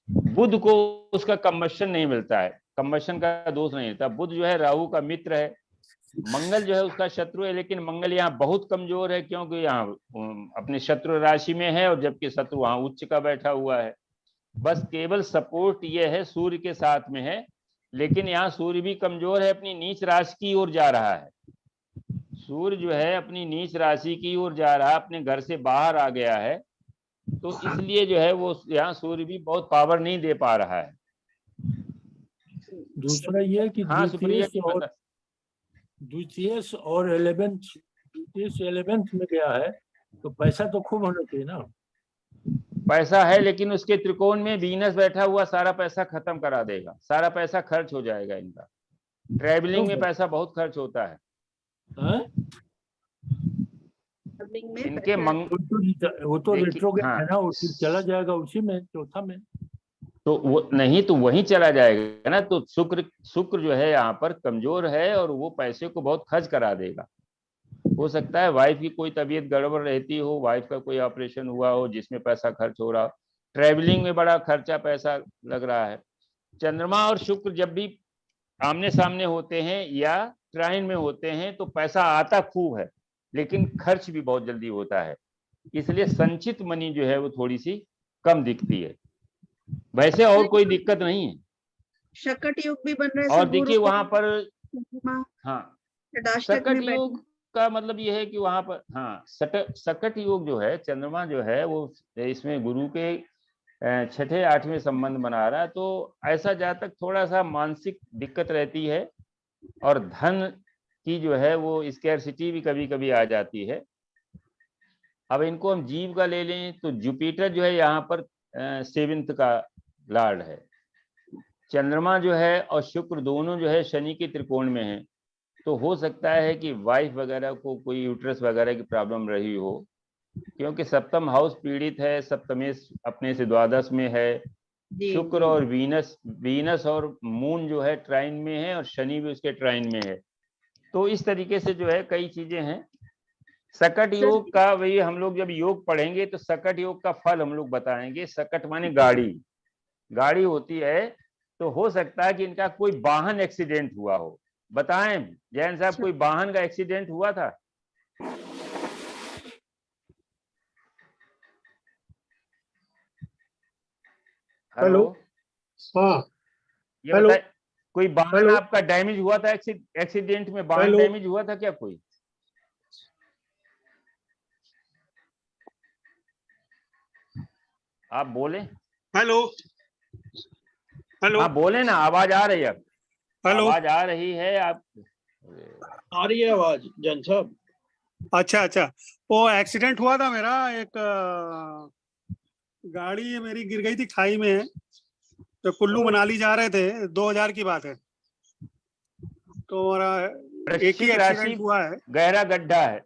बुध को उसका कम्बशन नहीं मिलता है, कम्बशन का दोष नहीं मिलता। बुध जो है राहु का मित्र है, मंगल जो है उसका शत्रु है। लेकिन मंगल यहाँ बहुत कमजोर है, क्योंकि यहाँ अपने शत्रु राशि में है, और जबकि शत्रु वहां उच्च का बैठा हुआ है। बस केवल सपोर्ट ये है, सूर्य के साथ में है। लेकिन यहाँ सूर्य भी कमजोर है, अपनी नीच राशि की ओर जा रहा है। सूर्य जो है अपनी नीच राशि की ओर जा रहा है, अपने घर से बाहर आ गया है। तो इसलिए जो है वो यहाँ सूर्य भी बहुत पावर नहीं दे पा रहा है। दूसरा ये कि हाँ सुप्रिया जी बता। द्वितीय और 11th में गया है, तो पैसा तो खूब होना चाहिए ना। पैसा है, लेकिन उसके त्रिकोण में वीनस बैठा हुआ सारा पैसा खत्म करा देगा, सारा पैसा खर्च हो जाएगा इनका। ट्रैवलिंग में पैसा बहुत खर्च होता है। इनके वो तो रेट्रोग्रेड है ना, चला जाएगा उसी में, चौथा में। तो वो नहीं, तो वहीं चला जाएगा ना। तो शुक्र जो है यहाँ पर कमजोर है, और वो पैसे को बहुत खर्च करा देगा। हो सकता है वाइफ की कोई तबीयत गड़बड़ रहती हो, वाइफ का कोई ऑपरेशन हुआ हो जिसमें पैसा खर्च हो रहा हो, ट्रैवलिंग में बड़ा खर्चा पैसा लग रहा है। चंद्रमा और शुक्र जब भी आमने सामने होते हैं या ट्राइन में होते हैं तो पैसा आता खूब है, लेकिन खर्च भी बहुत जल्दी होता है। इसलिए संचित मनी जो है वो थोड़ी सी कम दिखती है। वैसे और कोई दिक्कत नहीं है। शकट योग भी बन रहा है। और देखिए वहां पर, हाँ, शकट योग का मतलब ये है कि वहां पर हाँ सकट योग जो है, चंद्रमा जो है वो इसमें गुरु के छठे आठवें संबंध बना रहा है, तो ऐसा जहाँ तक थोड़ा सा मानसिक दिक्कत रहती है और धन की जो है वो स्कैरसिटी भी कभी कभी आ जाती है। अब इनको हम जीव का ले लें तो जुपिटर जो है यहाँ पर 7th का लॉर्ड है। चंद्रमा जो है और शुक्र दोनों जो है शनि के त्रिकोण में है, तो हो सकता है कि वाइफ वगैरह को कोई यूट्रस वगैरह की प्रॉब्लम रही हो, क्योंकि सप्तम हाउस पीड़ित है, सप्तमेश अपने से द्वादश में है। शुक्र और वीनस और मून जो है ट्राइन में है और शनि भी उसके ट्राइन में है। तो इस तरीके से जो है कई चीजें हैं। सकट योग का वही हम लोग जब योग पढ़ेंगे तो सकट योग का फल हम लोग बताएंगे। सकट माने गाड़ी होती है, तो हो सकता है कि इनका कोई वाहन एक्सीडेंट हुआ हो। बताएं जैन साहब, कोई वाहन का एक्सीडेंट हुआ था? हेलो, हाँ ये बताए कोई वाहन आपका डैमेज हुआ था? एक्सीडेंट में वाहन डैमेज हुआ था क्या कोई? आप बोले। हेलो हेलो हाँ बोले ना, आवाज आ रही है। हेलो, आवाज आ रही है आप? आ रही है आवाज जैन साहब? अच्छा, वो एक्सीडेंट हुआ था मेरा, एक गाड़ी मेरी गिर गई थी खाई में, तो कुल्लू मनाली जा रहे थे, 2000 की बात है। तो मेरा एक ही एक्सीडेंट हुआ है। गहरा गड्ढा है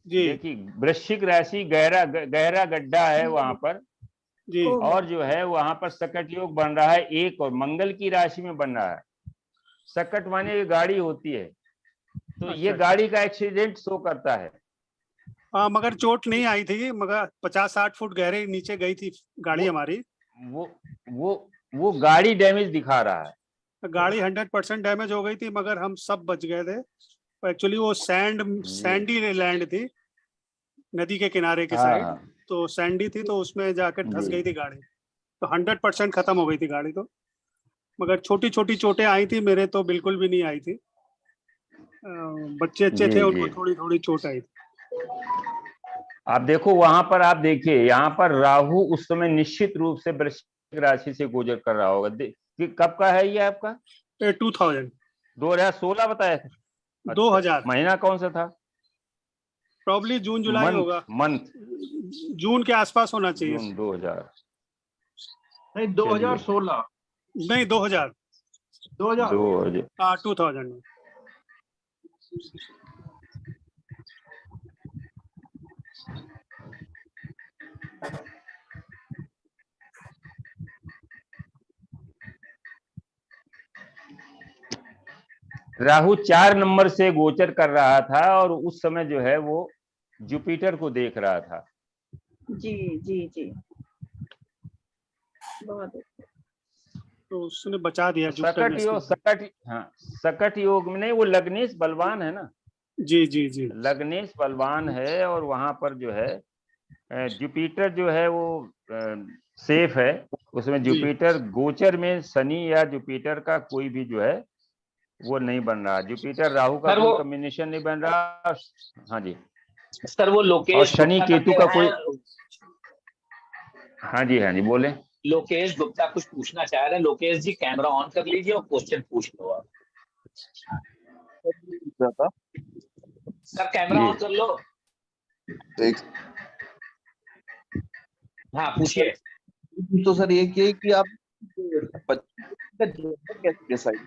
जी देखिए, वृश्चिक राशि गहरा गड्ढा है वहां पर जी। और जो है वहां पर सकट योग बन रहा है एक, और मंगल की राशि में बन रहा है। सकट माने ये गाड़ी होती है, तो ये गाड़ी का एक्सीडेंट शो करता है। हाँ, मगर चोट नहीं आई थी, मगर 50-60 फुट गहरे नीचे गई थी गाड़ी हमारी। वो गाड़ी डैमेज दिखा रहा है। गाड़ी 100% डैमेज हो गई थी, मगर हम सब बच गए थे। एक्चुअली वो सैंडी लैंड थी, नदी के किनारे के साइड, तो सैंडी थी, तो उसमें जाकर धंस गई थी गाड़ी। तो 100% खत्म हो गई थी गाड़ी तो। मगर छोटी छोटी चोटें आई थी, मेरे तो बिल्कुल भी नहीं आई थी। बच्चे अच्छे थे, उनको थोड़ी थोड़ी चोट आई थी। आप देखो वहां पर, आप देखिए यहाँ पर राहु उस समय निश्चित रूप से वृश्चिक राशि से गोचर कर रहा होगा। कब का है ये आपका? 2016 बताया था? 2000 महीना कौन सा था? प्रॉब्ली जून जुलाई होगा, मंथ जून के आसपास होना चाहिए। जून 2000 नहीं 2016 नहीं 2000 हाँ 2000 में। राहु 4 नंबर से गोचर कर रहा था और उस समय जो है वो जुपिटर को देख रहा था। जी जी जी, बहुत तो उसने बचा दिया। सकट योग में नहीं, वो लग्नेश बलवान है ना। जी जी जी, लग्नेश बलवान है और वहां पर जो है जुपिटर जो है वो सेफ है। उसमें जुपिटर गोचर में शनि या जुपिटर का कोई भी जो है वो नहीं बन रहा। जुपिटर राहु का कोई कॉम्बिनेशन नहीं बन रहा। हाँ जी सर, वो लोकेश और शनि केतु का कोई। हाँ जी बोले। लोकेश गुप्ता कुछ पूछना चाह रहे हैं। लोकेश जी कैमरा ऑन कर लीजिए और क्वेश्चन पूछ लो आप। सर कैमरा ऑन कर लो। हाँ पूछिए। तो सर ये कि आप कैसे डिसाइड?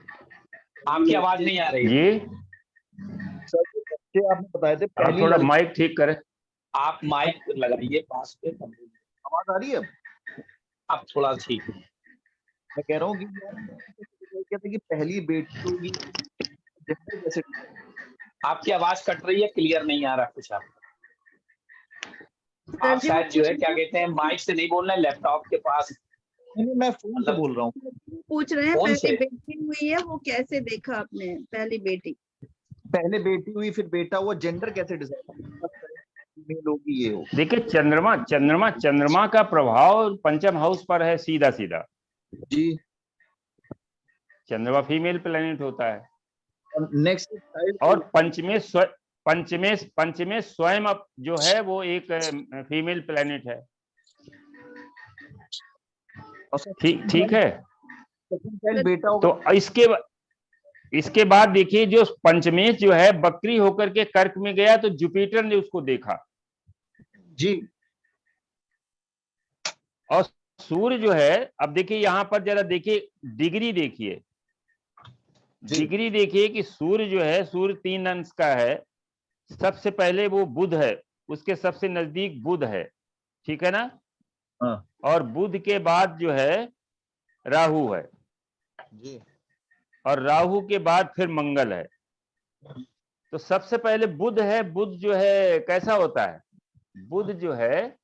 आपकी आवाज नहीं आ रही जी सर, बच्चे आपने बताए थे आप थोड़ा माइक ठीक करें। आप माइक लगाइए पास पे। आवाज आ रही है आप थोड़ा ठीक। मैं कह रहा हूँ कि कहते हैं कि पहली बेटी होगी जैसे। आपकी आवाज कट रही है, क्लियर नहीं आ रहा कुछ। आप शायद जो है क्या कहते हैं माइक से नहीं बोलना है, लैपटॉप के पास। नहीं, मैं फोन से बोल रहा हूँ। पूछ रहे हैं पहले बेटी हुई है, वो कैसे देखा आपने? पहली बेटी, पहले बेटी हुई फिर बेटा हुआ, जेंडर कैसे डिसाइड होगी? ये हो देखिए चंद्रमा का प्रभाव पंचम हाउस पर है सीधा जी। चंद्रमा फीमेल प्लेनेट होता है नेक्स्ट और पंचमे पंचमेश स्वयं जो है वो एक फीमेल प्लेनेट है। ठीक है। बेटा होगा। तो इसके बाद देखिए जो पंचमेश जो है बकरी होकर के कर्क में गया तो जुपिटर ने उसको देखा जी। और सूर्य जो है, अब देखिए यहां पर जरा देखिए डिग्री देखिए, डिग्री देखिए कि सूर्य जो है, सूर्य 3 अंश का है। सबसे पहले वो बुध है, उसके सबसे नजदीक बुध है, ठीक है ना। हाँ और बुध के बाद जो है राहु है, जी। और राहु के बाद फिर मंगल है। तो सबसे पहले बुध है। बुध जो है कैसा होता है? बुध जो है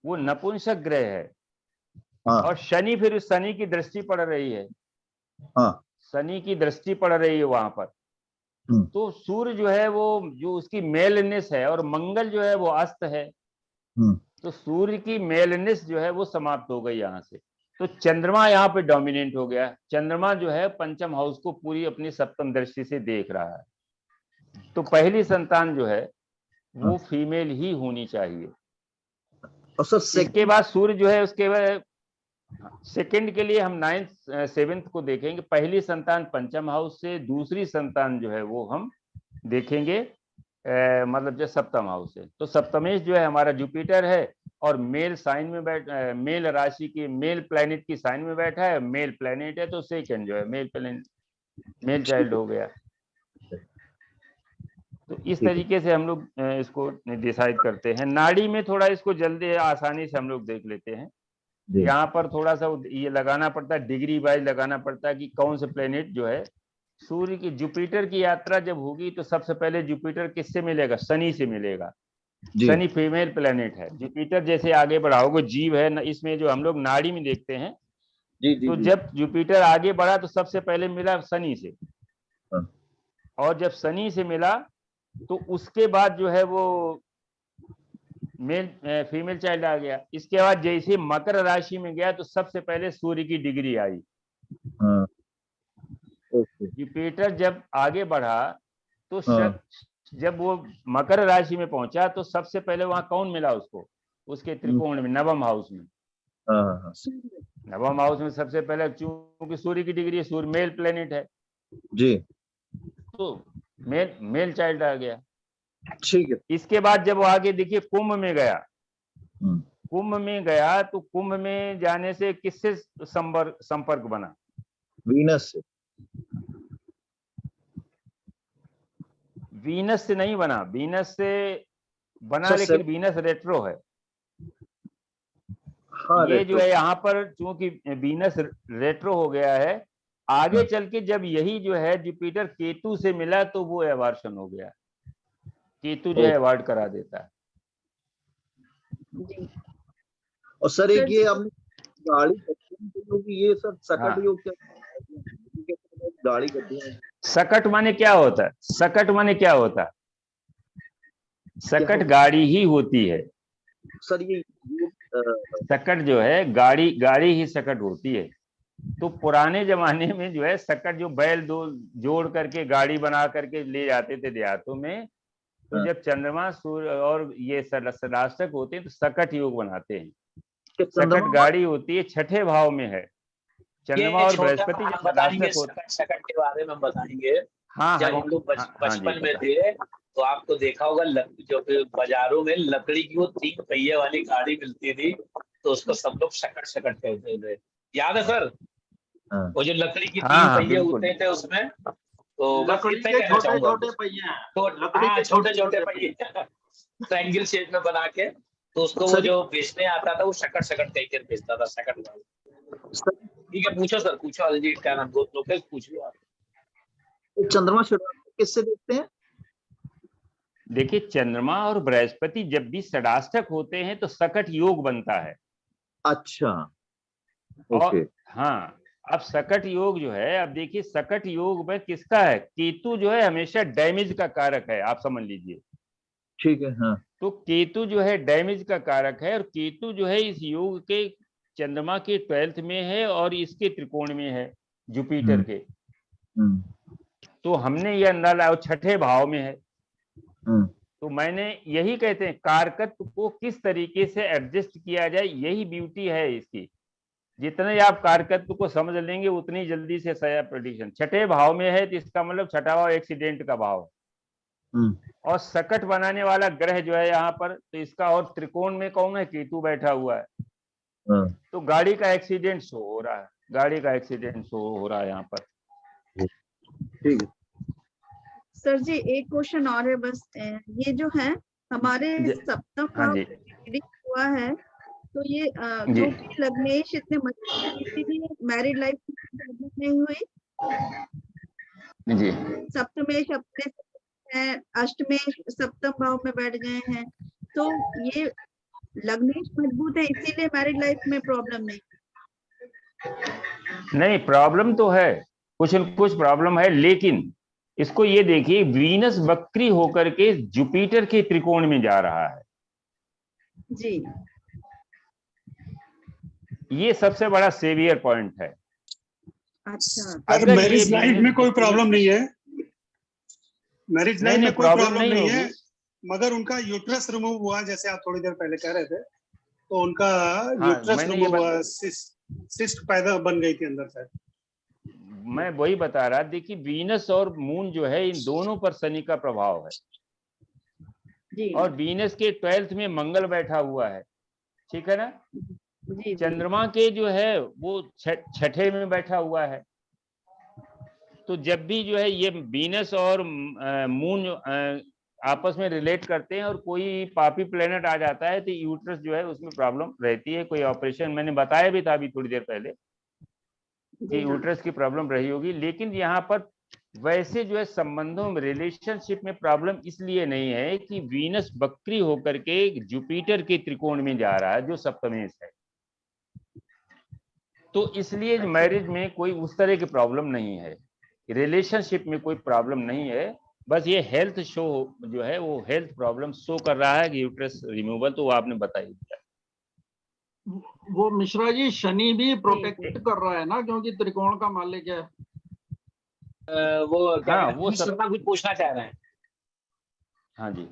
वो नपुंसक ग्रह है। हाँ और शनि, फिर शनि की दृष्टि पड़ रही है, हाँ। शनि की दृष्टि पड़ रही है वहां पर। तो सूर्य जो है वो जो उसकी मेलनेस है, और मंगल जो है वो अस्त है। तो सूर्य की मेलनेस जो है वो समाप्त हो गई यहाँ से। तो चंद्रमा यहाँ पे डोमिनेंट हो गया। चंद्रमा जो है पंचम हाउस को पूरी अपनी सप्तम दृष्टि से देख रहा है। तो पहली संतान जो है वो फीमेल ही होनी चाहिए। और सर इसके बाद सूर्य जो है, उसके बाद सेकंड के लिए हम 9th 7th को देखेंगे। पहली संतान पंचम हाउस से, दूसरी संतान जो है वो हम देखेंगे मतलब जो सप्तम हाउस है। तो सप्तमेश जो है हमारा जुपिटर है, और मेल साइन में मेल राशि की, मेल प्लैनेट की साइन में बैठा है। मेल प्लैनेट है तो सेकंड जो है मेल प्लैनेट, मेल चाइल्ड हो गया। तो इस तरीके से हम लोग इसको डिसाइड करते हैं। नाड़ी में थोड़ा इसको जल्दी आसानी से हम लोग देख लेते हैं। यहाँ पर थोड़ा सा ये लगाना पड़ता है, डिग्री वाइज लगाना पड़ता है कि कौन से प्लेनेट जो है। सूर्य की, जुपिटर की यात्रा जब होगी तो सबसे पहले जुपिटर किससे मिलेगा? शनि से मिलेगा। शनि फीमेल प्लेनेट है। जुपिटर जैसे आगे बढ़ा होगा, जीव है न, इसमें जो हम लोग नाड़ी में देखते हैं। तो जब जुपिटर आगे बढ़ा तो सबसे पहले मिला शनि से, और जब शनि से मिला तो उसके बाद जो है वो मेल फीमेल चाइल्ड आ गया। इसके बाद जैसे मकर राशि में गया तो सबसे पहले सूर्य की डिग्री आई। जुपिटर जब आगे बढ़ा तो जब वो मकर राशि में पहुंचा तो सबसे पहले वहां कौन मिला उसको? उसके त्रिकोण में, नवम हाउस में। नवम हाउस में सबसे पहले, चूंकि सूर्य की डिग्री, सूर्य मेल प्लेनेट है जी, तो मेल चाइल्ड आ गया। ठीक है। इसके बाद जब वो आगे देखिए कुंभ में गया, कुंभ में गया तो कुंभ में जाने से किससे संपर्क बना? वीनस से। वीनस से नहीं बना, वीनस से बना लेकिन वीनस रेट्रो है। हाँ, ये जो है यहाँ पर चूंकि वीनस रेट्रो हो गया है, आगे चल के जब यही जो है जुपिटर केतु से मिला तो वो एवर्शन हो गया। केतु जो है अवॉइड करा देता है। और सर एक ये हमने गाड़ी ये सब सकट योग क्या? गाड़ी करते हैं। सकट माने क्या होता है? सकट माने क्या होता है? सकट गाड़ी ही होती है सर। ये सकट जो है गाड़ी ही सकट होती है। तो पुराने जमाने में जो है सकट, जो बैल दो जोड़ करके गाड़ी बना करके ले जाते थे देहातों में, तो जब चंद्रमा, सूर्य और ये सदाष्टक होते हैं तो सकट योग बनाते हैं। सकट गाड़ी होती है, छठे भाव में है चंद्रमा और बृहस्पति। जब बताएंगे सकट के बारे में बताएंगे। हाँ, जब हम लोग बचपन में थे तो आपको देखा होगा जो बाजारों में लकड़ी की वो 3 पहिए वाली गाड़ी मिलती थी, तो उसको सब लोग सकट कहते थे। याद है सर? वो जो लकड़ी की 3 पहिए होते थे उसमें, तो छोटे छोटे पहिए ट्रायंगल शेप में बना के, तो उसको वो जो बेचने आता था वो सकट कहकर बेचता था। सकट ठीक है, पूछो सर, पूछो अजय, क्या नाम? लोकेश पूछ लो आप। चंद्रमा किससे देखते हैं? देखिए चंद्रमा और बृहस्पति जब भी षडाष्टक होते हैं तो सकट योग बनता है। अच्छा, ओके। हाँ, अब सकट योग जो है, अब देखिए सकट योग में किसका है? केतु जो है हमेशा डैमेज का कारक है, आप समझ लीजिए। ठीक है। हाँ। तो केतु जो है डैमेज का कारक है, और केतु जो है इस योग के चंद्रमा के 12th में है और इसके त्रिकोण में है जुपिटर के। तो हमने ये अंदाजा, छठे भाव में है। तो मैंने यही कहते हैं कारकत्व को किस तरीके से एडजस्ट किया जाए, यही ब्यूटी है इसकी। जितने आप कारकत्व को समझ लेंगे उतनी जल्दी से सही प्रेडिक्शन। छठे भाव में है तो इसका मतलब छठा भाव एक्सीडेंट का भाव, और सकट बनाने वाला ग्रह जो है यहाँ पर, तो इसका और त्रिकोण में कौन है, केतु बैठा हुआ है। तो गाड़ी का एक्सीडेंट शो हो रहा है, गाड़ी का एक्सीडेंट शो हो रहा है यहाँ पर। ठीक है सर जी एक क्वेश्चन और है बस, ये जो है हमारे सप्तम हाँ भाव जी predict हुआ है, तो ये क्योंकि लग्नेश इतने मजबूत है, इसीलिए मैरिड लाइफ नहीं हुई। जी सप्तमेश अपने है, अष्टमेश सप्तम भाव में बैठ गए हैं, तो ये लग्नेश मजबूत है इसीलिए मैरिड लाइफ में प्रॉब्लम नहीं। नहीं, प्रॉब्लम तो है, कुछ न कुछ प्रॉब्लम है, लेकिन इसको ये देखिए वीनस वक्री होकर के जुपिटर के त्रिकोण में जा रहा है जी। ये सबसे बड़ा सेवियर पॉइंट है। अच्छा अगर ये मैरिज लाइफ में कोई प्रॉब्लम नहीं है, मैरिज लाइफ में कोई प्रॉब्लम नहीं है, मगर उनका यूट्रस रिमूव हुआ, जैसे आप थोड़ी देर पहले कह रहे थे, तो उनका यूट्रस रिमूव हुआ, सिस्ट पैदा बन गई थी अंदर से। मैं वही बता रहा, देखिए वीनस और मून जो है इन दोनों पर शनि का प्रभाव है जी। और वीनस के 12th में मंगल बैठा हुआ है, ठीक है ना। जी चंद्रमा के जो है वो छठे में बैठा हुआ है। तो जब भी जो है ये वीनस और मून आपस में रिलेट करते हैं और कोई पापी प्लेनेट आ जाता है तो यूट्रस जो है उसमें प्रॉब्लम रहती है। कोई ऑपरेशन मैंने बताया भी था अभी थोड़ी देर पहले कि यूट्रस की प्रॉब्लम रही होगी, लेकिन यहाँ पर वैसे जो है संबंधों में रिलेशनशिप में प्रॉब्लम इसलिए नहीं है कि वीनस वक्री होकर के जुपिटर के त्रिकोण में जा रहा है जो सप्तमेश है, तो इसलिए मैरिज में कोई उस तरह की प्रॉब्लम नहीं है, रिलेशनशिप में कोई प्रॉब्लम नहीं है। बस ये हेल्थ शो जो है वो हेल्थ प्रॉब्लम शो कर रहा है कि यूट्रस रिमूवल, तो वो आपने बता ही दिया। वो मिश्रा जी शनि भी प्रोटेक्ट कर रहा है ना, क्योंकि त्रिकोण का मालिक है। वो क्या हाँ, कहते हैं, वो सब शर्मा कुछ पूछना चाह रहे हैं। हाँ जी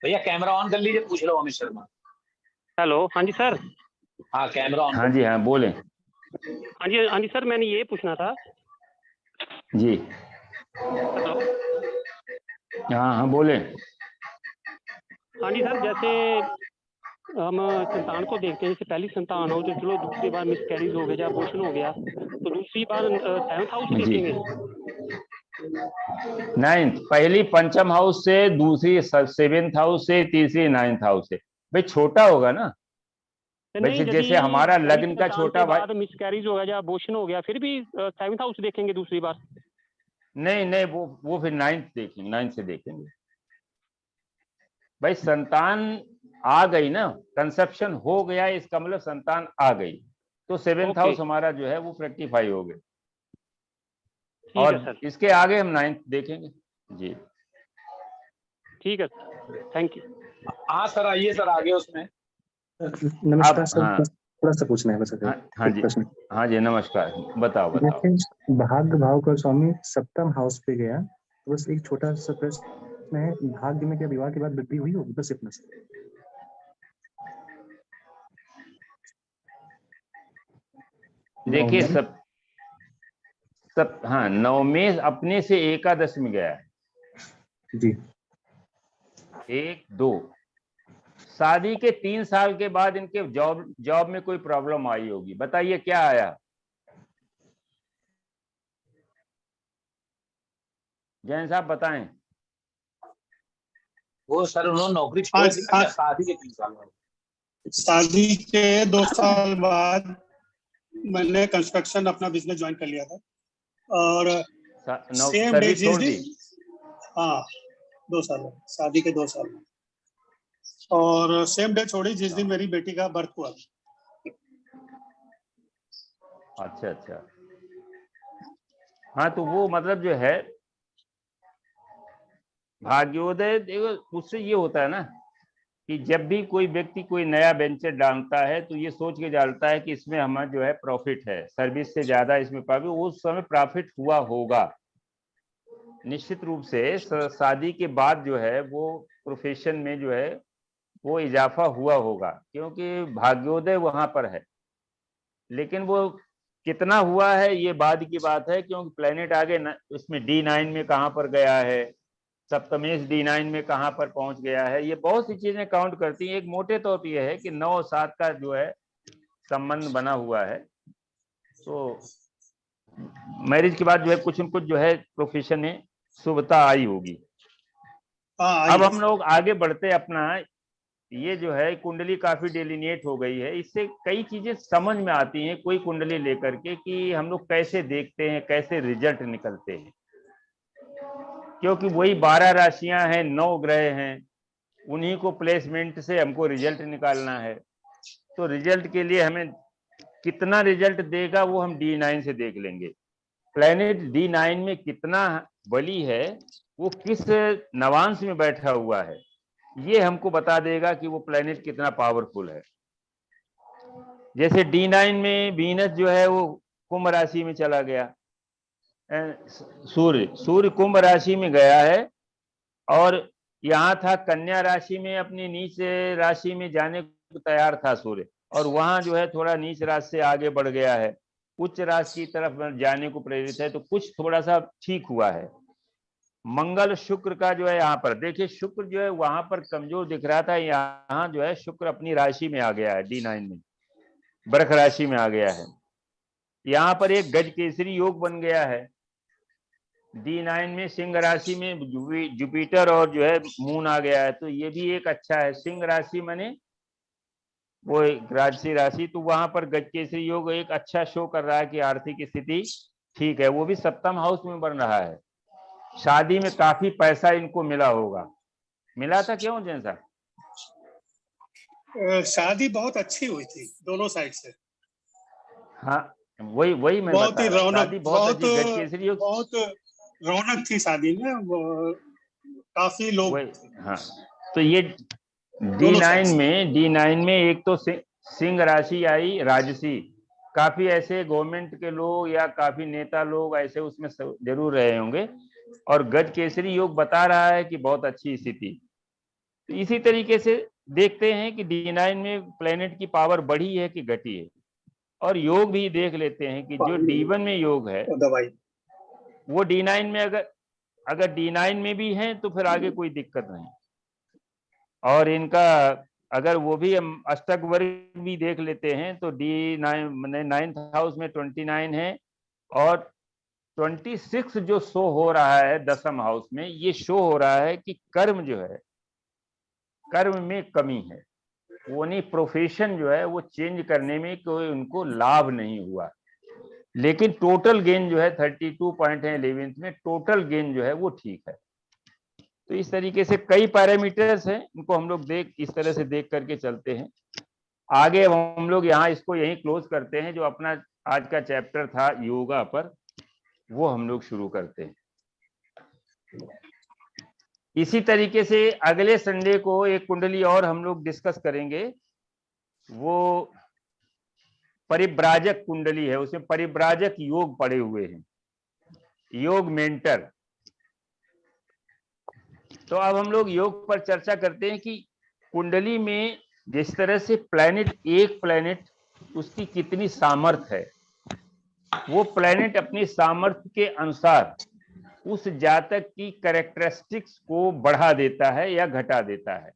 भैया कैमरा ऑन कर लीजिए, पूछ लो अमित शर्मा। हेलो, हाँ जी सर। हाँ कैमरा ऑन। हाँ जी हाँ बोले। हाँ जी सर, मैंने ये पूछना था जी हेलो। हाँ हाँ बोले। हाँ जी सर, जैसे हम संतान को देखते हैं, जैसे पहली संतान हो जो चलो दूसरी बार मिसकैरेज हो गया या अबॉर्शन हो गया, तो दूसरी बार 7th हाउस से जी देखेंगे। 9th, पहली पंचम हाउस से, दूसरी 7th हाउस से, तीसरी 9th हाउस से। भाई छोटा होगा ना, नहीं, जैसे हमारा लग्न का छोटा भाई। मिसकैरेज हो गया या अबॉर्शन हो गया, फिर भी 7th हाउस देखेंगे दूसरी बार? नहीं नहीं, वो फिर 9th देखेंगे, 9th से देखेंगे। भाई संतान आ गई ना, कंसेप्शन हो गया, इसका मतलब संतान आ गई, तो 7th हाउस हमारा जो है वो फ्रेक्टिफाई हो गए, और इसके आगे हम 9th देखेंगे। जी ठीक है सर, थैंक यू। हाँ सर, आइए सर आगे उसमें। नमस्कार सर, हाँ, थोड़ा सा पूछना है बस। हाँ जी हाँ जी नमस्कार, बताओ बताओ। जैसे भाग्य भाव का स्वामी सप्तम हाउस पे गया, तो बस एक छोटा सा प्रश्न है, भाग्य में क्या विवाह के बाद वृद्धि हुई होगी? बस इतना सा। देखिए सब हाँ, नवमेश अपने से एकादश में गया है जी। 1 2, शादी के 3 साल के बाद इनके जॉब में कोई प्रॉब्लम आई होगी, बताइए क्या आया? जैन साहब बताएं। वो सर उन्होंने नौकरी छोड़ दी ना शादी के 3 साल बाद। शादी के 2 साल बाद मैंने कंस्ट्रक्शन अपना बिजनेस ज्वाइन कर लिया था, और सेम डे जिस दिन, हाँ 2 साल बाद, शादी के 2 साल बाद, और सेम डे छोड़ी जिस दिन मेरी बेटी का बर्थ हुआ। अच्छा अच्छा, हाँ तो वो मतलब जो है भाग्योदय, देखो उससे ये होता है ना कि जब भी कोई व्यक्ति कोई नया वेंचर डालता है तो ये सोच के डालता है कि इसमें हमारा जो है प्रॉफिट है, सर्विस से ज्यादा इसमें प्रॉफिट, उस समय प्रॉफिट हुआ होगा, निश्चित रूप से शादी के बाद जो है वो प्रोफेशन में जो है वो इजाफा हुआ होगा, क्योंकि भाग्योदय वहां पर है। लेकिन वो कितना हुआ है ये बाद की बात है, क्योंकि प्लेनेट आगे उसमें D9 में कहाँ पर गया है, सप्तमेश D9 में कहाँ पर पहुंच गया है, ये बहुत सी चीजें काउंट करती हैं। एक मोटे तौर पर यह है कि 9 और 7 का जो है संबंध बना हुआ है। तो मैरिज के बाद जो है कुछ न कुछ जो है प्रोफेशन में शुभता आई होगी। अब हम लोग आगे बढ़ते अपना, ये जो है कुंडली काफी डेलिनेट हो गई है, इससे कई चीजें समझ में आती हैं कोई कुंडली लेकर के कि हम लोग कैसे देखते हैं, कैसे रिजल्ट निकलते हैं। क्योंकि वही 12 राशियां हैं, 9 ग्रह हैं, उन्हीं को प्लेसमेंट से हमको रिजल्ट निकालना है। तो रिजल्ट के लिए हमें कितना रिजल्ट देगा वो हम D9 से देख लेंगे। प्लेनेट D9 में कितना बली है, वो किस नवांश में बैठा हुआ है, ये हमको बता देगा कि वो प्लेनेट कितना पावरफुल है। जैसे D9 में वीनस जो है वो कुंभ राशि में चला गया, सूर्य कुंभ राशि में गया है, और यहाँ था कन्या राशि में, अपनी नीच राशि में जाने को तैयार था सूर्य, और वहां जो है थोड़ा नीच राशि से आगे बढ़ गया है, उच्च राशि की तरफ जाने को प्रेरित है। तो कुछ थोड़ा सा ठीक हुआ है। मंगल शुक्र का जो है यहाँ पर देखिए, शुक्र जो है वहां पर कमजोर दिख रहा था, यहाँ जो है शुक्र अपनी राशि में आ गया है, D9 में वृष राशि में आ गया है। यहाँ पर एक गज केसरी योग बन गया है। D9 में सिंह राशि में जुपिटर और जो है मून आ गया है, तो ये भी एक अच्छा है। सिंह राशि माने वो एक राजसी राशि, तो वहां पर गज केसरी योग एक अच्छा शो कर रहा है कि आर्थिक स्थिति ठीक है। वो भी सप्तम हाउस में बन रहा है। शादी में काफी पैसा इनको मिला होगा, मिला था क्यों जैन साहब? शादी बहुत अच्छी हुई थी दोनों साइड से। हाँ वही मैं बहुत ही रौनक, बहुत रौनक थी शादी में, काफी लोग। हाँ, तो ये D9 में एक तो सिंह राशि आई राजसी, काफी ऐसे गवर्नमेंट के लोग या काफी नेता लोग ऐसे उसमें जरूर रहे होंगे, और गज केसरी योग बता रहा है कि बहुत अच्छी स्थिति। तो इसी तरीके से देखते हैं कि D9 में प्लेनेट की पावर बढ़ी है कि घटी है। और योग भी देख लेते हैं कि जो D1 में योग है वो D9 में अगर D9 में भी है तो फिर आगे कोई दिक्कत नहीं। और इनका अगर वो भी हम अष्टक वर्ग भी देख लेते हैं तो D9 मैंने 9th हाउस में 29 है, और 26 जो शो हो रहा है 10th हाउस में, ये शो हो रहा है कि कर्म जो है, कर्म में कमी है। वो नहीं, प्रोफेशन जो है वो चेंज करने में कोई उनको लाभ नहीं हुआ, लेकिन टोटल गेन जो है 32 पॉइंट है 11th में, टोटल गेन जो है वो ठीक है। तो इस तरीके से कई पैरामीटर्स हैं, इनको हम लोग इस तरह से देख करके चलते हैं आगे। हम लोग यहाँ इसको यहीं क्लोज करते हैं। जो अपना आज का चैप्टर था योगा पर, वो हम लोग शुरू करते हैं। इसी तरीके से अगले संडे को एक कुंडली और हम लोग डिस्कस करेंगे, वो परिव्राजक कुंडली है, उसमें परिव्राजक योग पड़े हुए हैं, योग मेंटर। तो अब हम लोग योग पर चर्चा करते हैं कि कुंडली में जिस तरह से एक प्लेनेट उसकी कितनी सामर्थ्य है, वो प्लेनेट अपनी सामर्थ्य के अनुसार उस जातक की कैरेक्टरिस्टिक्स को बढ़ा देता है या घटा देता है।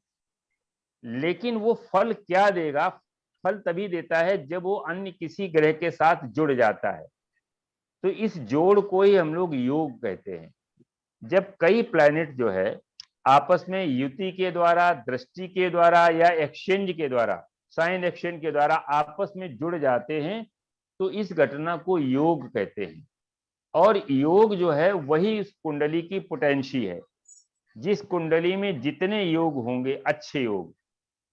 लेकिन वो फल क्या देगा? फल तभी देता है जब वो अन्य किसी ग्रह के साथ जुड़ जाता है। तो इस जोड़ को ही हम लोग योग कहते हैं। जब कई प्लैनेट जो है आपस में युति के द्वारा, दृष्टि के द्वारा या एक्सचेंज के द्वारा, साइन एक्सचेंज के द्वारा आपस में जुड़ जाते हैं, तो इस घटना को योग कहते हैं। और योग जो है वही इस कुंडली की पोटेंशी है। जिस कुंडली में जितने योग होंगे, अच्छे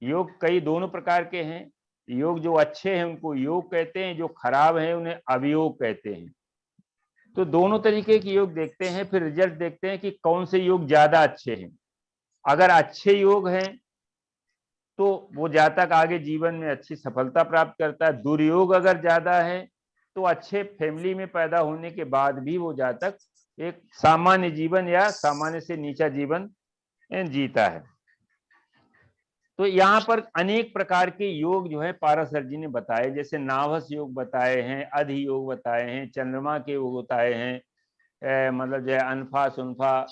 योग कई दोनों प्रकार के हैं। योग जो अच्छे हैं उनको योग कहते हैं, जो खराब हैं उन्हें अवयोग कहते हैं। तो दोनों तरीके के योग देखते हैं, फिर रिजल्ट देखते हैं कि कौन से योग ज्यादा अच्छे हैं। अगर अच्छे योग हैं तो वो जातक आगे जीवन में अच्छी सफलता प्राप्त करता है। दुर्योग अगर ज्यादा है तो अच्छे फैमिली में पैदा होने के बाद भी वो जातक एक सामान्य जीवन या सामान्य से नीचा जीवन जीता है। तो यहाँ पर अनेक प्रकार के योग जो है पाराशर जी ने बताए, जैसे नाभस योग बताए हैं, अधि योग बताए हैं, चंद्रमा के योग बताए हैं, मतलब जो है अनफा सुनफा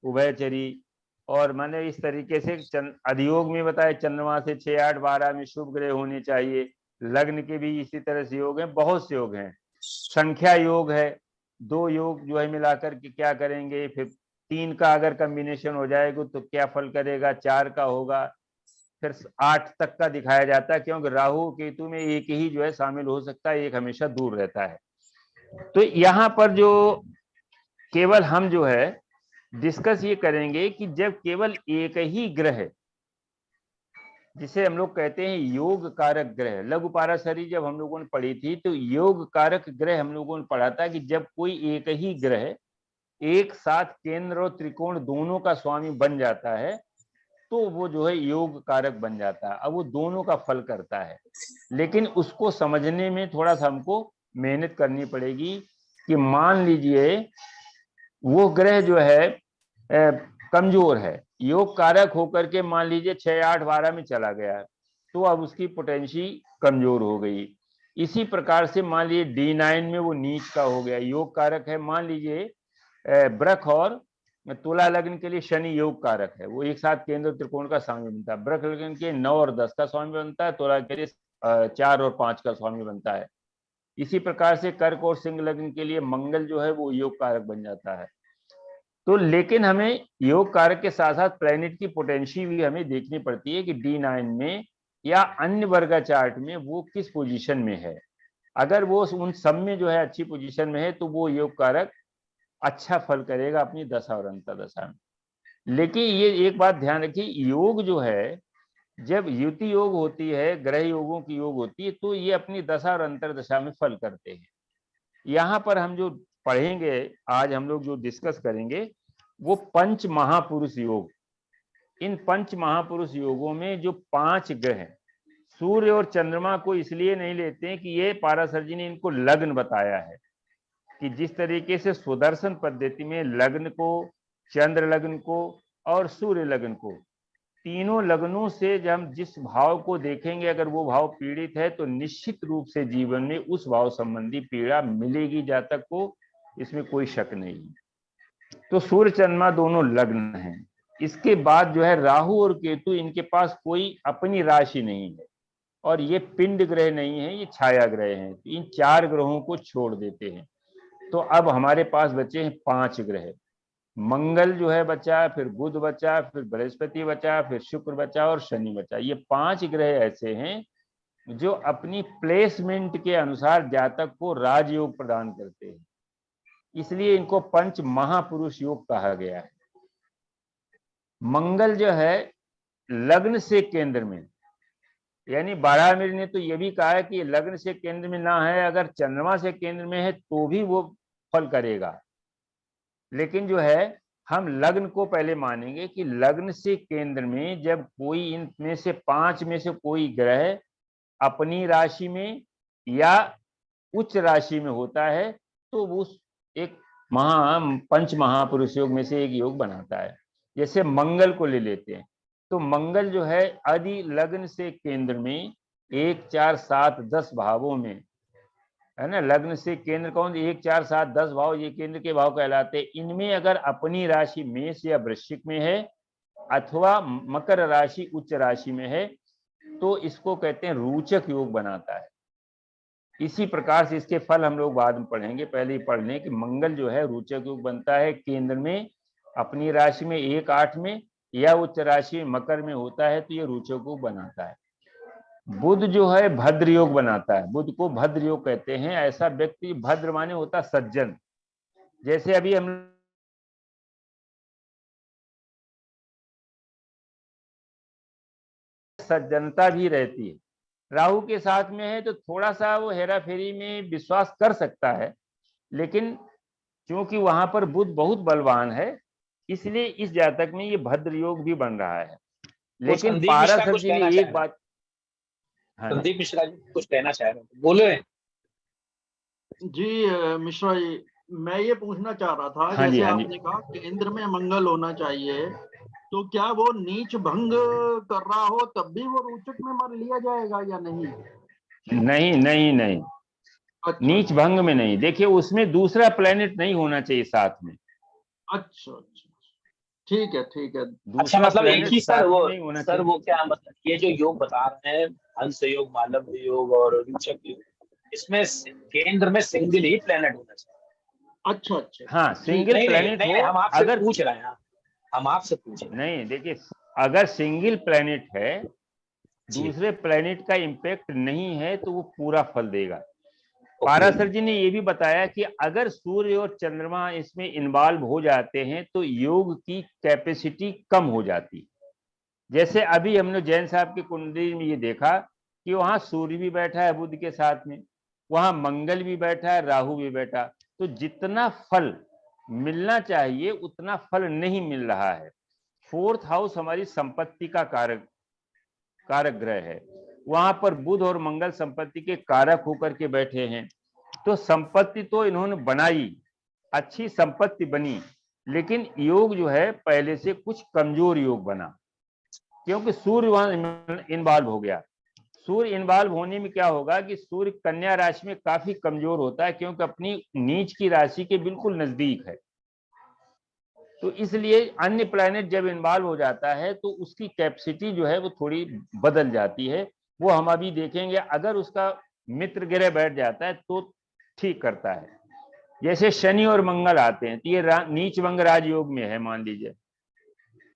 उभयचरी, और मैंने इस तरीके से अधियोग में बताया चंद्रमा से 6, 8, 12 में शुभ ग्रह होने चाहिए। लग्न के भी इसी तरह से योग हैं, बहुत से योग हैं। संख्या योग है, 2 योग जो है मिलाकर के क्या करेंगे, फिर 3 का अगर कॉम्बिनेशन हो जाएगा तो क्या फल करेगा, 4 का होगा, फिर 8 तक का दिखाया जाता है, क्योंकि राहु केतु में एक ही जो है शामिल हो सकता है, एक हमेशा दूर रहता है। तो यहाँ पर जो केवल हम जो है डिस्कस ये करेंगे कि जब केवल एक ही ग्रह, जिसे हम लोग कहते हैं योग कारक ग्रह, लघु पाराशरी जब हम लोगों ने पढ़ी थी तो योग कारक ग्रह हम लोगों ने पढ़ा था कि जब कोई एक ही ग्रह एक साथ केंद्र और त्रिकोण दोनों का स्वामी बन जाता है तो वो जो है योग कारक बन जाता है। अब वो दोनों का फल करता है, लेकिन उसको समझने में थोड़ा सा हमको मेहनत करनी पड़ेगी कि मान लीजिए वो ग्रह जो है कमजोर है, योग कारक होकर के मान लीजिए 6, 8, 12 में चला गया, तो अब उसकी पोटेंसी कमजोर हो गई। इसी प्रकार से मान लीजिए D9 में वो नीच का हो गया, योग कारक है। मान लीजिए वृक और तुला लग्न के लिए शनि योग कारक है, वो एक साथ केंद्र त्रिकोण का स्वामी बनता है। वृक लग्न के 9 और 10 का स्वामी बनता है, तुला के लिए 4 और 5 का स्वामी बनता है। इसी प्रकार से कर्क और सिंह लग्न के लिए मंगल जो है वो योग कारक बन जाता है। तो लेकिन हमें योग कारक के साथ साथ प्लैनेट की पोटेंसी भी हमें देखनी पड़ती है कि D9 में या अन्य वर्ग चार्ट में वो किस पोजीशन में है। अगर वो उन सब में जो है अच्छी पोजीशन में है तो वो योग कारक अच्छा फल करेगा अपनी दशा और अंतर्दशा में। लेकिन ये एक बात ध्यान रखिए, योग जो है जब युति योग होती है, ग्रह योगों की योग होती है, तो ये अपनी दशा और अंतर्दशा में फल करते हैं। यहाँ पर हम जो पढ़ेंगे आज, हम लोग जो डिस्कस करेंगे वो पंच महापुरुष योग। इन पंच महापुरुष योगों में जो 5 ग्रह, सूर्य और चंद्रमा को इसलिए नहीं लेते हैं कि ये पाराशर जी ने इनको लग्न बताया है कि जिस तरीके से सुदर्शन पद्धति में लग्न को, चंद्र लग्न को और सूर्य लग्न को, तीनों लग्नों से जब हम जिस भाव को देखेंगे अगर वो भाव पीड़ित है तो निश्चित रूप से जीवन में उस भाव संबंधी पीड़ा मिलेगी जातक को, इसमें कोई शक नहीं। तो सूर्य चंद्रमा दोनों लग्न हैं। इसके बाद जो है राहु और केतु, इनके पास कोई अपनी राशि नहीं है और ये पिंड ग्रह नहीं है, ये छाया ग्रह हैं। तो इन 4 ग्रहों को छोड़ देते हैं। तो अब हमारे पास बचे हैं 5 ग्रह। मंगल जो है बचा, फिर बुध बचा, फिर बृहस्पति बचा, फिर शुक्र बचा और शनि बचा। ये 5 ग्रह ऐसे हैं जो अपनी प्लेसमेंट के अनुसार जातक को राजयोग प्रदान करते हैं, इसलिए इनको पंच महापुरुष योग कहा गया है। मंगल जो है लग्न से केंद्र में, यानी बारहवीर ने तो ये भी कहा है कि लग्न से केंद्र में ना है, अगर चंद्रमा से केंद्र में है तो भी वो फल करेगा। लेकिन जो है हम लग्न को पहले मानेंगे कि लग्न से केंद्र में जब कोई इनमें से 5 में से कोई ग्रह अपनी राशि में या उच्च राशि में होता है तो वो एक पंच महापुरुष योग में से एक योग बनाता है। जैसे मंगल को ले लेते हैं तो मंगल जो है आदि लग्न से केंद्र में 1, 4, 7, 10 भावों में है ना। लग्न से केंद्र कौन, 1, 4, 7, 10 भाव, ये केंद्र के भाव कहलाते हैं। इनमें अगर अपनी राशि मेष या वृश्चिक में है अथवा मकर राशि उच्च राशि में है तो इसको कहते हैं रोचक योग बनाता है। इसी प्रकार से इसके फल हम लोग बाद में पढ़ेंगे, पहले ही पढ़ लें कि मंगल जो है रोचक योग बनता है केंद्र में, अपनी राशि में 1, 8 में या उच्च राशि मकर में होता है तो ये रोचक योग बनाता है। बुध जो है भद्र योग बनाता है, बुध को भद्र योग कहते हैं। ऐसा व्यक्ति, भद्र माने होता सज्जन, जैसे अभी हम सज्जनता भी रहती है। राहु के साथ में है तो थोड़ा सा वो हेरा फेरी में विश्वास कर सकता है, लेकिन क्योंकि वहां पर बुध बहुत बलवान है इसलिए इस जातक में ये भद्र योग भी बन रहा है। लेकिन पाराशर जी ने एक बात, संदीप मिश्रा जी कुछ कहना चाह रहे हैं, बोले जी मिश्रा जी, मैं ये पूछना चाह रहा था, हाँ जी, जैसे हाँ जी। आपने कहा केंद्र में मंगल होना चाहिए, तो क्या वो नीच भंग कर रहा हो तब भी वो रोचक में मान लिया जाएगा या नहीं? नहीं नहीं नहीं, अच्छा नीच भंग में नहीं। देखिए उसमें दूसरा प्लेनेट नहीं होना चाहिए साथ में, अच्छा अच्छा, ठीक है ठीक है। अच्छा, दूसरा मतलब एक प्लेनेट ही साथ में नहीं होना सर चाहिए। वो क्या मतलब ये जो योग बता रहे हैं, हंस योग, मालव योग और रुचक योग, इसमें केंद्र में सिंगल ही प्लेनेट होना चाहिए। अच्छा अच्छा, हाँ, ठीक। सिंगल नहीं नहीं प्लेनेट नहीं, हो। हम आपसे अगर पूछ रहे हैं, हम आपसे पूछ रहे हैं। नहीं, देखिए अगर सिंगल प्लेनेट है, जी, दूसरे प्लेनेट का इम्पैक्ट नहीं है, तो वो पूरा फल देगा। ओके, पाराशर जी ने ये भी बताया कि अगर सूर्य और चंद्रमा इसमें इन्वॉल्व हो जाते हैं तो योग की कैपेसिटी कम हो जाती। जैसे अभी हमने जैन साहब की कुंडली में ये देखा कि वहां सूर्य भी बैठा है बुध के साथ में, वहां मंगल भी बैठा है, राहु भी बैठा, तो जितना फल मिलना चाहिए उतना फल नहीं मिल रहा है। फोर्थ हाउस हमारी संपत्ति का कारक ग्रह है, वहां पर बुध और मंगल संपत्ति के कारक होकर के बैठे हैं। तो संपत्ति तो इन्होंने बनाई, अच्छी संपत्ति बनी, लेकिन योग जो है पहले से कुछ कमजोर योग बना, क्योंकि सूर्य वहां इन्वॉल्व हो गया। सूर्य इन्वॉल्व होने में क्या होगा कि सूर्य कन्या राशि में काफी कमजोर होता है, क्योंकि अपनी नीच की राशि के बिल्कुल नजदीक है। तो इसलिए अन्य प्लैनेट जब इन्वॉल्व हो जाता है तो उसकी कैपेसिटी जो है वो थोड़ी बदल जाती है। वो हम अभी देखेंगे। अगर उसका मित्र ग्रह बैठ जाता है तो ठीक करता है। जैसे शनि और मंगल आते हैं तो ये नीच भंग राजयोग में है, मान लीजिए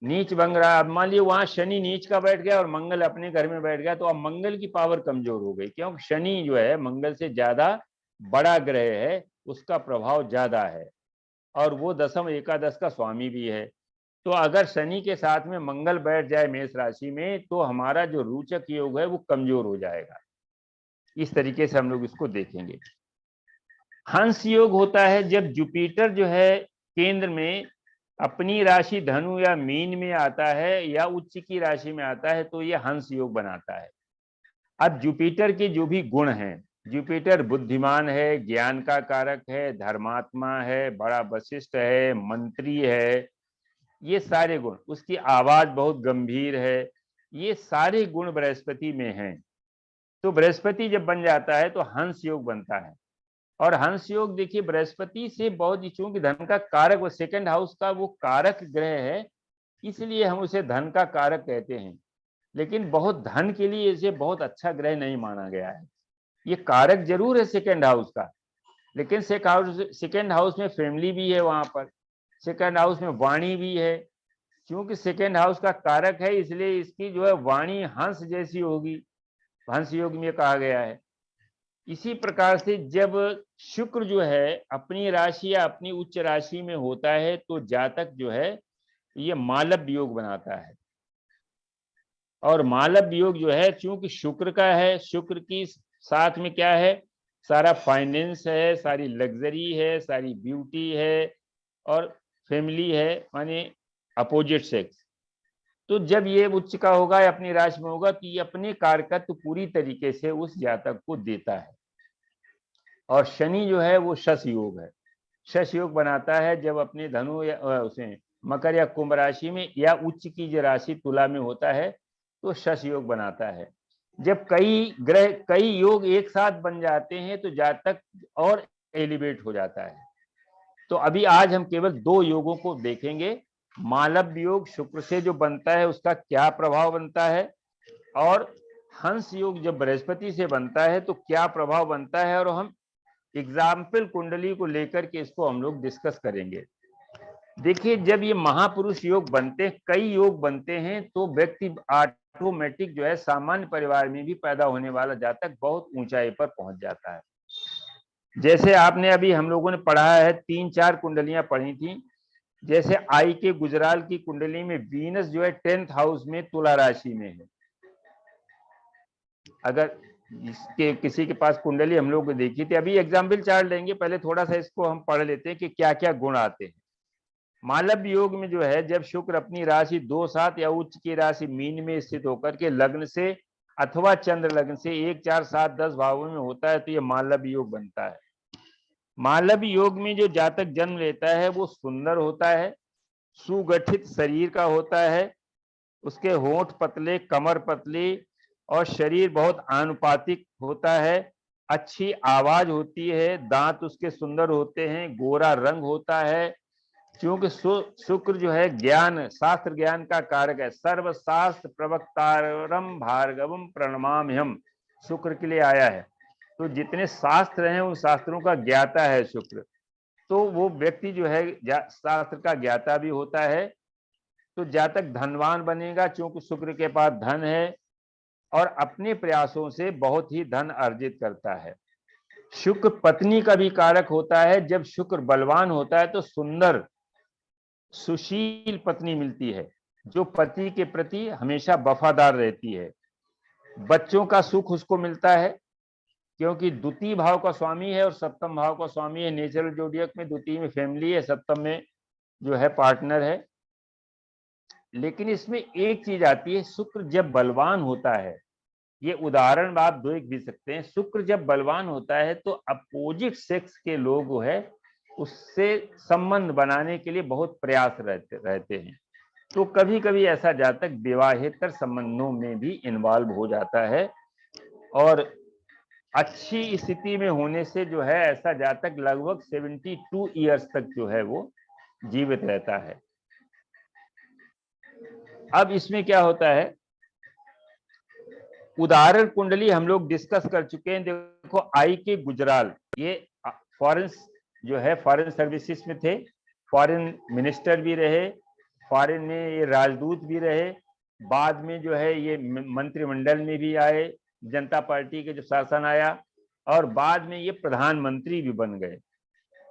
नीच भंग राज, मान लीजिए वहां शनि नीच का बैठ गया और मंगल अपने घर में बैठ गया, तो अब मंगल की पावर कमजोर हो गई, क्योंकि शनि जो है मंगल से ज्यादा बड़ा ग्रह है, उसका प्रभाव ज्यादा है और वो दशम एकादश का स्वामी भी है। तो अगर शनि के साथ में मंगल बैठ जाए मेष राशि में तो हमारा जो रोचक योग है वो कमजोर हो जाएगा। इस तरीके से हम लोग इसको देखेंगे। हंस योग होता है जब जुपिटर जो है केंद्र में अपनी राशि धनु या मीन में आता है या उच्च की राशि में आता है, तो ये हंस योग बनाता है। अब जुपिटर के जो भी गुण हैं, जुपिटर बुद्धिमान है, ज्ञान का कारक है, धर्मात्मा है, बड़ा वशिष्ठ है, मंत्री है, ये सारे गुण, उसकी आवाज बहुत गंभीर है, ये सारे गुण बृहस्पति में हैं। तो बृहस्पति जब बन जाता है तो हंस योग बनता है। और हंस योग देखिए बृहस्पति से बहुत, चूंकि धन का कारक, वो सेकंड हाउस का वो कारक ग्रह है, इसलिए हम उसे धन का कारक कहते हैं। लेकिन बहुत धन के लिए इसे बहुत अच्छा ग्रह नहीं माना गया है। ये कारक जरूर है सेकंड हाउस का, लेकिन सेकंड हाउस में फैमिली भी है, वहां पर सेकंड हाउस में वाणी भी है। क्योंकि सेकंड हाउस का कारक है इसलिए इसकी जो है वाणी हंस जैसी होगी, हंस योग में कहा गया है। इसी प्रकार से जब शुक्र जो है अपनी राशि या अपनी उच्च राशि में होता है तो जातक जो है ये मालव योग बनाता है। और मालव योग जो है चूंकि शुक्र का है, शुक्र की साथ में क्या है, सारा फाइनेंस है, सारी लग्जरी है, सारी ब्यूटी है और फैमिली है, माने अपोजिट सेक्स। तो जब ये उच्च का होगा या अपनी राशि में होगा तो ये अपने कारकत्व पूरी तरीके से उस जातक को देता है। और शनि जो है वो शश योग है, शश योग बनाता है जब अपने धनु या उसे मकर या कुंभ राशि में या उच्च की जो राशि तुला में होता है तो शश योग बनाता है। जब कई ग्रह कई योग एक साथ बन जाते हैं तो जातक और एलिवेट हो जाता है। तो अभी आज हम केवल 2 योगों को देखेंगे। मालव योग शुक्र से जो बनता है उसका क्या प्रभाव बनता है, और हंस योग जब बृहस्पति से बनता है तो क्या प्रभाव बनता है, और हम एग्जाम्पल कुंडली को लेकर के इसको हम लोग डिस्कस करेंगे। देखिए जब ये महापुरुष योग बनते हैं, कई योग बनते हैं, तो व्यक्ति ऑटोमेटिक जो है सामान्य परिवार में भी पैदा होने वाला जातक बहुत ऊंचाई पर पहुंच जाता है। जैसे आपने अभी हम लोगों ने पढ़ा है, 3-4 कुंडलियां पढ़ी थी। जैसे आई के गुजराल की कुंडली में वीनस जो है 10th हाउस में तुला राशि में है। अगर इसके किसी के पास कुंडली हम लोग देखी थी, अभी एग्जाम्पल चार्ट लेंगे, पहले थोड़ा सा इसको हम पढ़ लेते हैं कि क्या क्या गुण आते हैं। मालव योग में जो है जब शुक्र अपनी राशि 2-7 या उच्च की राशि मीन में स्थित होकर के लग्न से अथवा चंद्र लग्न से 1, 4, 7, 10 भावों में होता है तो ये मालव योग बनता है। मालव योग में जो जातक जन्म लेता है वो सुंदर होता है, सुगठित शरीर का होता है, उसके होंठ पतले, कमर पतली और शरीर बहुत आनुपातिक होता है, अच्छी आवाज होती है, दांत उसके सुंदर होते हैं, गोरा रंग होता है। क्योंकि शुक्र जो है ज्ञान, शास्त्र ज्ञान का कारक है। सर्वशास्त्र प्रवक्तारम भार्गवम प्रणमाम्यहम् शुक्र के लिए आया है। तो जितने शास्त्र हैं उन शास्त्रों का ज्ञाता है शुक्र। तो वो व्यक्ति जो है शास्त्र का ज्ञाता भी होता है। तो जातक धनवान बनेगा क्योंकि शुक्र के पास धन है और अपने प्रयासों से बहुत ही धन अर्जित करता है। शुक्र पत्नी का भी कारक होता है। जब शुक्र बलवान होता है तो सुंदर सुशील पत्नी मिलती है जो पति के प्रति हमेशा वफादार रहती है। बच्चों का सुख उसको मिलता है क्योंकि द्वितीय भाव का स्वामी है और सप्तम भाव का स्वामी है। नेचुरल जोडियक में द्वितीय में फैमिली है, सप्तम में जो है पार्टनर है। लेकिन इसमें एक चीज आती है, शुक्र जब बलवान होता है, ये उदाहरण आप देख भी सकते हैं, शुक्र जब बलवान होता है तो अपोजिट सेक्स के लोग है उससे संबंध बनाने के लिए बहुत प्रयास रहते हैं। तो कभी कभी ऐसा जातक विवाहेतर संबंधों में भी इन्वॉल्व हो जाता है और अच्छी स्थिति में होने से जो है ऐसा जातक लगभग 72 ईयर्स तक जो है वो जीवित रहता है। अब इसमें क्या होता है, उदाहरण कुंडली हम लोग डिस्कस कर चुके हैं। देखो आई के गुजराल, ये फॉरेन जो है फॉरेन सर्विसेज में थे, फॉरेन मिनिस्टर भी रहे, फॉरेन में ये राजदूत भी रहे, बाद में जो है ये मंत्रिमंडल में भी आए, जनता पार्टी के जो शासन आया, और बाद में ये प्रधानमंत्री भी बन गए।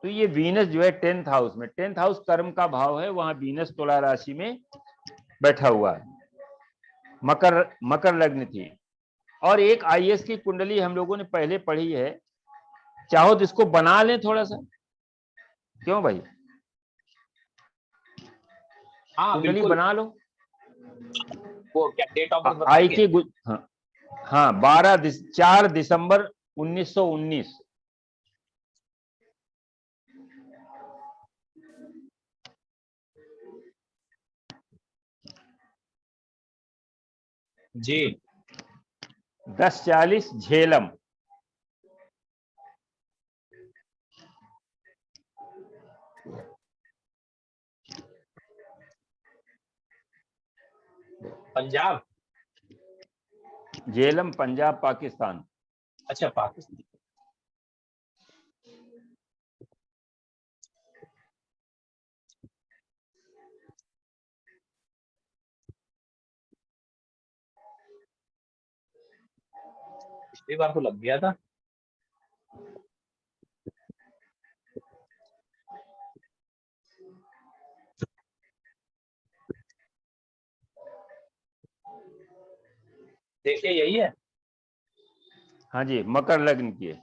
तो ये वीनस जो है 10th हाउस में, 10th हाउस कर्म का भाव है, वहां वीनस तुला राशि में बैठा हुआ है। मकर लग्न थी। और एक आईएएस की कुंडली हम लोगों ने पहले पढ़ी है, चाहो तो इसको बना लें थोड़ा सा, क्यों भाई? हाँ कुंडली बना लो। वो क्या डेट ऑफ बर्थ आई के हाँ 4 दिसंबर 1919। जी 10:40 झेलम। पंजाब। झेलम पंजाब पाकिस्तान। अच्छा पाकिस्तान। पिछली बार तो लग गया था। देखिए यही है। हाँ जी, मकर लग्न की है।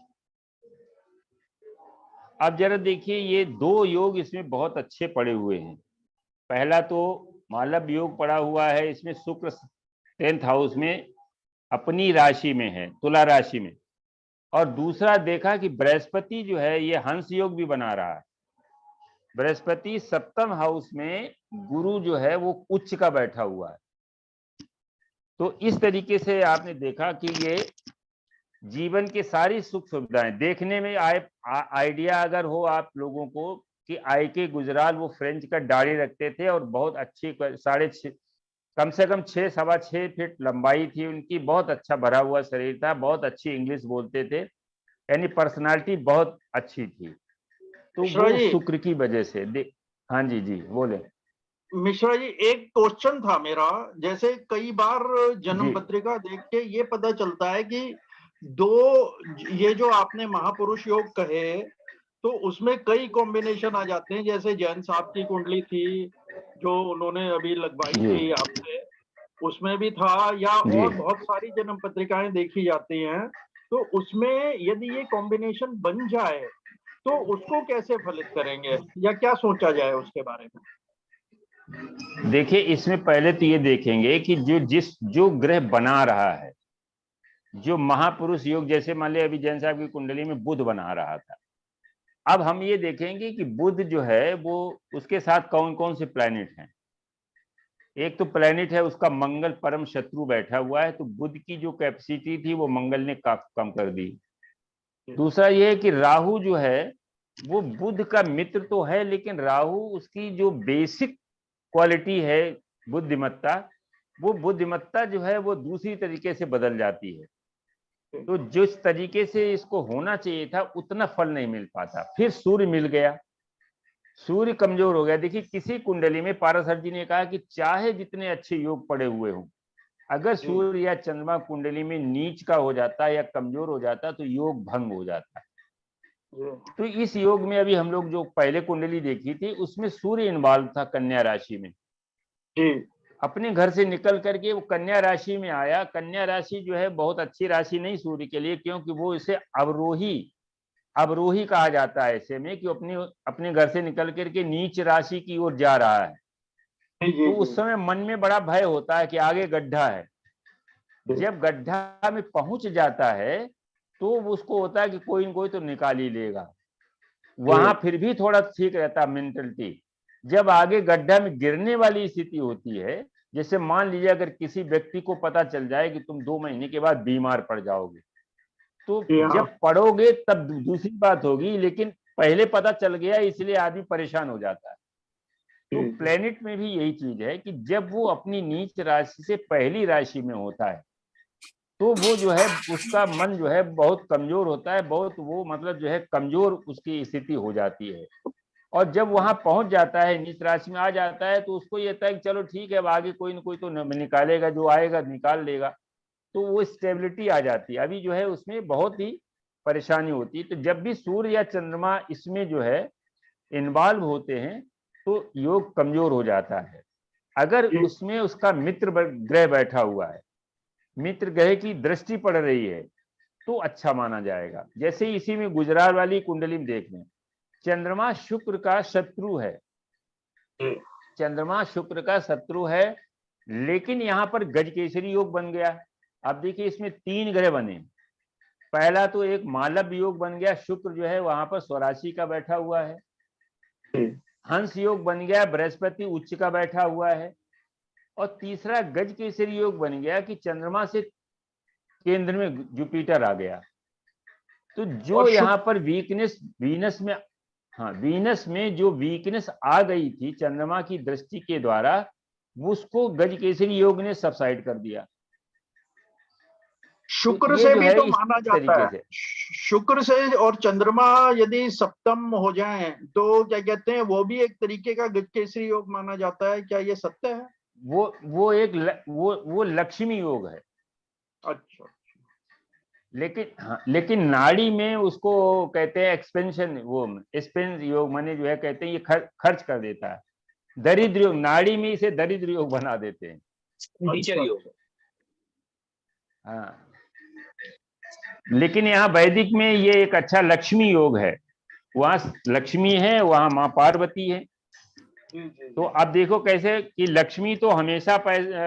अब जरा देखिए, ये 2 योग इसमें बहुत अच्छे पड़े हुए हैं। पहला तो मालव योग पड़ा हुआ है, इसमें शुक्र 10th हाउस में अपनी राशि में है, तुला राशि में। और दूसरा देखा कि बृहस्पति जो है ये हंस योग भी बना रहा है। बृहस्पति 7th हाउस में, गुरु जो है वो उच्च का बैठा हुआ है। तो इस तरीके से आपने देखा कि ये जीवन की सारी सुख सुविधाएं देखने में आइडिया अगर हो आप लोगों को कि आई के गुजराल वो फ्रेंच का दाढ़ी रखते थे और बहुत अच्छी कम से कम 6-6.25 फीट लंबाई थी उनकी, बहुत अच्छा भरा हुआ शरीर था, बहुत अच्छी इंग्लिश बोलते थे, यानी पर्सनालिटी बहुत अच्छी थी। तो वो शुक्र की वजह से हाँ जी जी बोले। मिश्रा जी एक क्वेश्चन था मेरा, जैसे कई बार जन्म पत्रिका देख के ये पता चलता है कि ये जो आपने महापुरुष योग कहे तो उसमें कई कॉम्बिनेशन आ जाते हैं। जैसे जैन साहब की कुंडली थी जो उन्होंने अभी लगवाई थी आपने, उसमें भी था, या और बहुत सारी जन्म पत्रिकाएं देखी जाती हैं। तो उसमें यदि ये कॉम्बिनेशन बन जाए तो उसको कैसे फलित करेंगे या क्या सोचा जाए उसके बारे में? देखिए इसमें पहले तो ये देखेंगे कि जो ग्रह बना रहा है, जो महापुरुष योग, जैसे मान लिया अभी जैन साहब की कुंडली में बुध बना रहा था, अब हम ये देखेंगे कि बुध जो है वो उसके साथ कौन कौन से प्लैनेट हैं। एक तो प्लैनेट है उसका मंगल परम शत्रु बैठा हुआ है, तो बुध की जो कैपेसिटी थी वो मंगल ने काफी कम कर दी। दूसरा ये है कि राहु जो है वो बुध का मित्र तो है, लेकिन राहु उसकी जो बेसिक क्वालिटी है बुद्धिमत्ता, वो बुद्धिमत्ता जो है वो दूसरी तरीके से बदल जाती है। तो जिस तरीके से इसको होना चाहिए था उतना फल नहीं मिल पाता। फिर सूर्य मिल गया, सूर्य कमजोर हो गया। देखिए किसी कुंडली में पाराशर जी ने कहा कि चाहे जितने अच्छे योग पड़े हुए हों, अगर सूर्य या चंद्रमा कुंडली में नीच का हो जाता या कमजोर हो जाता तो योग भंग हो जाता है। तो इस योग में अभी हम लोग जो पहले कुंडली देखी थी उसमें सूर्य इन्वॉल्व था कन्या राशि में। अपने घर से निकल करके वो कन्या राशि में आया। कन्या राशि जो है बहुत अच्छी राशि नहीं सूर्य के लिए, क्योंकि वो इसे अवरोही कहा जाता है ऐसे में कि अपने घर से निकल करके नीच राशि की ओर जा रहा है। तो उस समय मन में बड़ा भय होता है कि आगे गड्ढा है। जब गड्ढा में पहुंच जाता है तो उसको होता है कि कोई न कोई तो निकाल ही लेगा। वहां फिर भी थोड़ा ठीक रहता मेंटलिटी। जब आगे गड्ढा में गिरने वाली स्थिति होती है, जैसे मान लीजिए अगर किसी व्यक्ति को पता चल जाए कि तुम 2 महीने के बाद बीमार पड़ जाओगे, तो जब पढ़ोगे तब दूसरी बात होगी, लेकिन पहले पता चल गया इसलिए आदमी परेशान हो जाता है। तो प्लेनेट में भी यही चीज है कि जब वो अपनी नीच राशि से पहली राशि में होता है तो वो जो है उसका मन जो है बहुत कमजोर होता है, बहुत वो मतलब जो है कमजोर उसकी स्थिति हो जाती है। और जब वहां पहुंच जाता है, नीच राशि में आ जाता है, तो उसको ये होता है कि चलो ठीक है अब आगे कोई ना कोई तो निकालेगा, जो आएगा निकाल लेगा। तो वो स्टेबिलिटी आ जाती है। अभी जो है उसमें बहुत ही परेशानी होती है। तो जब भी सूर्य या चंद्रमा इसमें जो है इन्वॉल्व होते हैं तो योग कमजोर हो जाता है। अगर उसमें उसका मित्र ग्रह बैठा हुआ है, मित्र ग्रह की दृष्टि पड़ रही है, तो अच्छा माना जाएगा। जैसे इसी में गुजरात वाली कुंडली में देख लें, चंद्रमा शुक्र का शत्रु है, चंद्रमा शुक्र का शत्रु है, लेकिन यहाँ पर गजकेसरी योग बन गया। अब देखिए इसमें 3 ग्रह बने। पहला तो एक मालव योग बन गया, शुक्र जो है वहां पर स्वराशि का बैठा हुआ है। हंस योग बन गया, बृहस्पति उच्च का बैठा हुआ है। और तीसरा गजकेसरी योग बन गया कि चंद्रमा से केंद्र में जुपिटर आ गया। तो जो यहाँ पर वीकनेस वीनस में जो वीकनेस आ गई थी चंद्रमा की दृष्टि के द्वारा, उसको गजकेसरी योग ने सबसाइड कर दिया। शुक्र तो से जो भी है तो इस माना जाता है, शुक्र से और चंद्रमा यदि सप्तम हो जाएं तो क्या कहते हैं, वो भी एक तरीके का गजकेसरी योग माना जाता है। क्या ये सत्य है? वो लक्ष्मी योग है। अच्छा। लेकिन नाड़ी में उसको कहते हैं एक्सपेंशन, वो एक्सपेंस योग माने जो है कहते हैं ये खर्च कर देता है। दरिद्र योग, नाड़ी में इसे दरिद्र योग बना देते हैं। टीचर योग। हाँ, लेकिन यहाँ वैदिक में ये एक अच्छा लक्ष्मी योग है। वहां लक्ष्मी है, वहां माँ पार्वती है। तो आप देखो कैसे कि लक्ष्मी तो हमेशा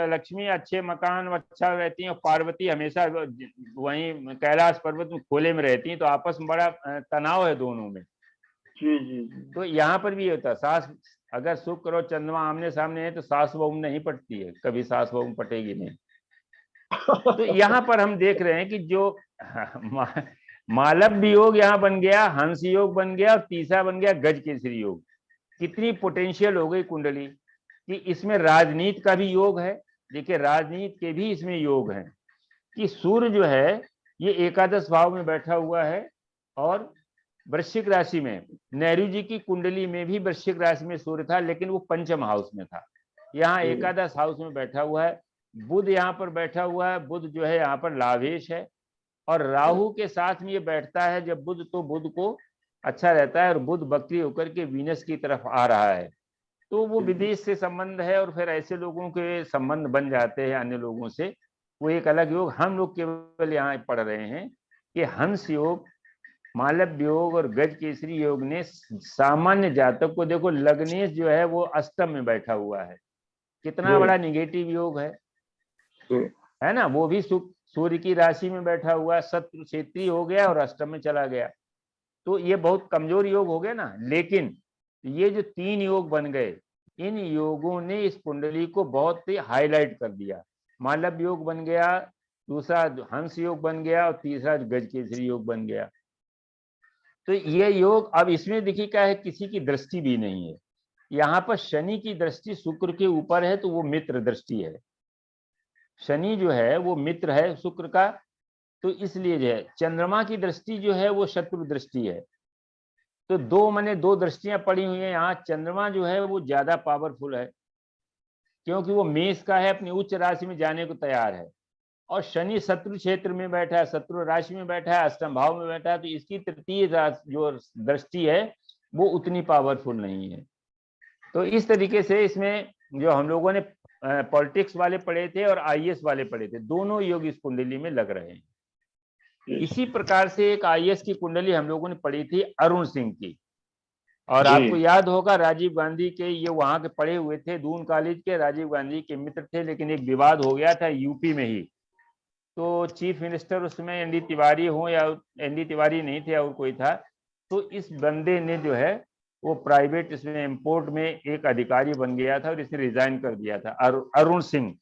लक्ष्मी अच्छे मकान अच्छा रहती है, और पार्वती हमेशा वहीं कैलाश पर्वत में खोले में रहती है। तो आपस में बड़ा तनाव है दोनों में। तो यहाँ पर भी होता है, सास अगर शुक्र और चंद्रमा आमने सामने है तो सास बहू नहीं पटती है, कभी सास बहू पटेगी नहीं। तो यहाँ पर हम देख रहे हैं कि जो मालव योग यहाँ बन गया, हंस योग बन गया, और तीसरा बन गया गजकेसरी योग। कितनी पोटेंशियल हो गई कुंडली कि इसमें राजनीति का भी योग है। देखिए राजनीति के भी इसमें योग है कि सूर्य जो है ये एकादश भाव में बैठा हुआ है, और वृश्चिक राशि में नेहरू जी की कुंडली में भी वृश्चिक राशि में सूर्य था, लेकिन वो पंचम हाउस में था। यहाँ एकादश हाउस में बैठा हुआ है। बुध यहाँ पर बैठा हुआ है, बुध जो है यहाँ पर लाभेश है, और राहु के साथ में ये बैठता है जब बुध, तो बुध को अच्छा रहता है, और बुध बकरी होकर के वीनस की तरफ आ रहा है। तो वो विदेश से संबंध है, और फिर ऐसे लोगों के संबंध बन जाते हैं अन्य लोगों से, वो एक अलग योग। हम लोग केवल यहाँ पढ़ रहे हैं कि हंस योग, मालव योग और गजकेसरी योग ने सामान्य जातक को, देखो लग्नेश जो है वो अष्टम में बैठा हुआ है, कितना बड़ा निगेटिव योग है ना। वो भी सूर्य की राशि में बैठा हुआ है, शत्रु क्षेत्रीय हो गया और अष्टम में चला गया। तो ये बहुत कमजोर योग हो गया ना। लेकिन ये जो 3 योग बन गए, इन योगों ने इस कुंडली को बहुत ही हाईलाइट कर दिया। मालव योग बन गया, दूसरा हंस योग बन गया, और तीसरा गजकेसरी योग बन गया। तो ये योग, अब इसमें देखिए क्या है, किसी की दृष्टि भी नहीं है। यहाँ पर शनि की दृष्टि शुक्र के ऊपर है, तो वो मित्र दृष्टि है। शनि जो है वो मित्र है शुक्र का, तो इसलिए जो है चंद्रमा की दृष्टि जो है वो शत्रु दृष्टि है। तो दो दृष्टियां पड़ी हुई हैं यहाँ। चंद्रमा जो है वो ज्यादा पावरफुल है, क्योंकि वो मेष का है, अपनी उच्च राशि में जाने को तैयार है। और शनि शत्रु क्षेत्र में बैठा है, शत्रु राशि में बैठा है, अष्टम भाव में बैठा है, तो इसकी तृतीय जो दृष्टि है वो उतनी पावरफुल नहीं है। तो इस तरीके से इसमें जो हम लोगों ने पॉलिटिक्स वाले पढ़े थे और आईएएस वाले पढ़े थे, दोनों योग इस कुंडली में लग रहे हैं। इसी प्रकार से एक आईएएस की कुंडली हम लोगों ने पढ़ी थी अरुण सिंह की, और आपको याद होगा राजीव गांधी के, ये वहां के पढ़े हुए थे, दून कॉलेज के, राजीव गांधी के मित्र थे, लेकिन एक विवाद हो गया था यूपी में ही। तो चीफ मिनिस्टर उसमें एनडी तिवारी हो, या एनडी तिवारी नहीं थे और कोई था, तो इस बंदे ने जो है वो प्राइवेट इसमें इंपोर्ट में एक अधिकारी बन गया था और इसने रिजाइन कर दिया था। अरुण सिंह,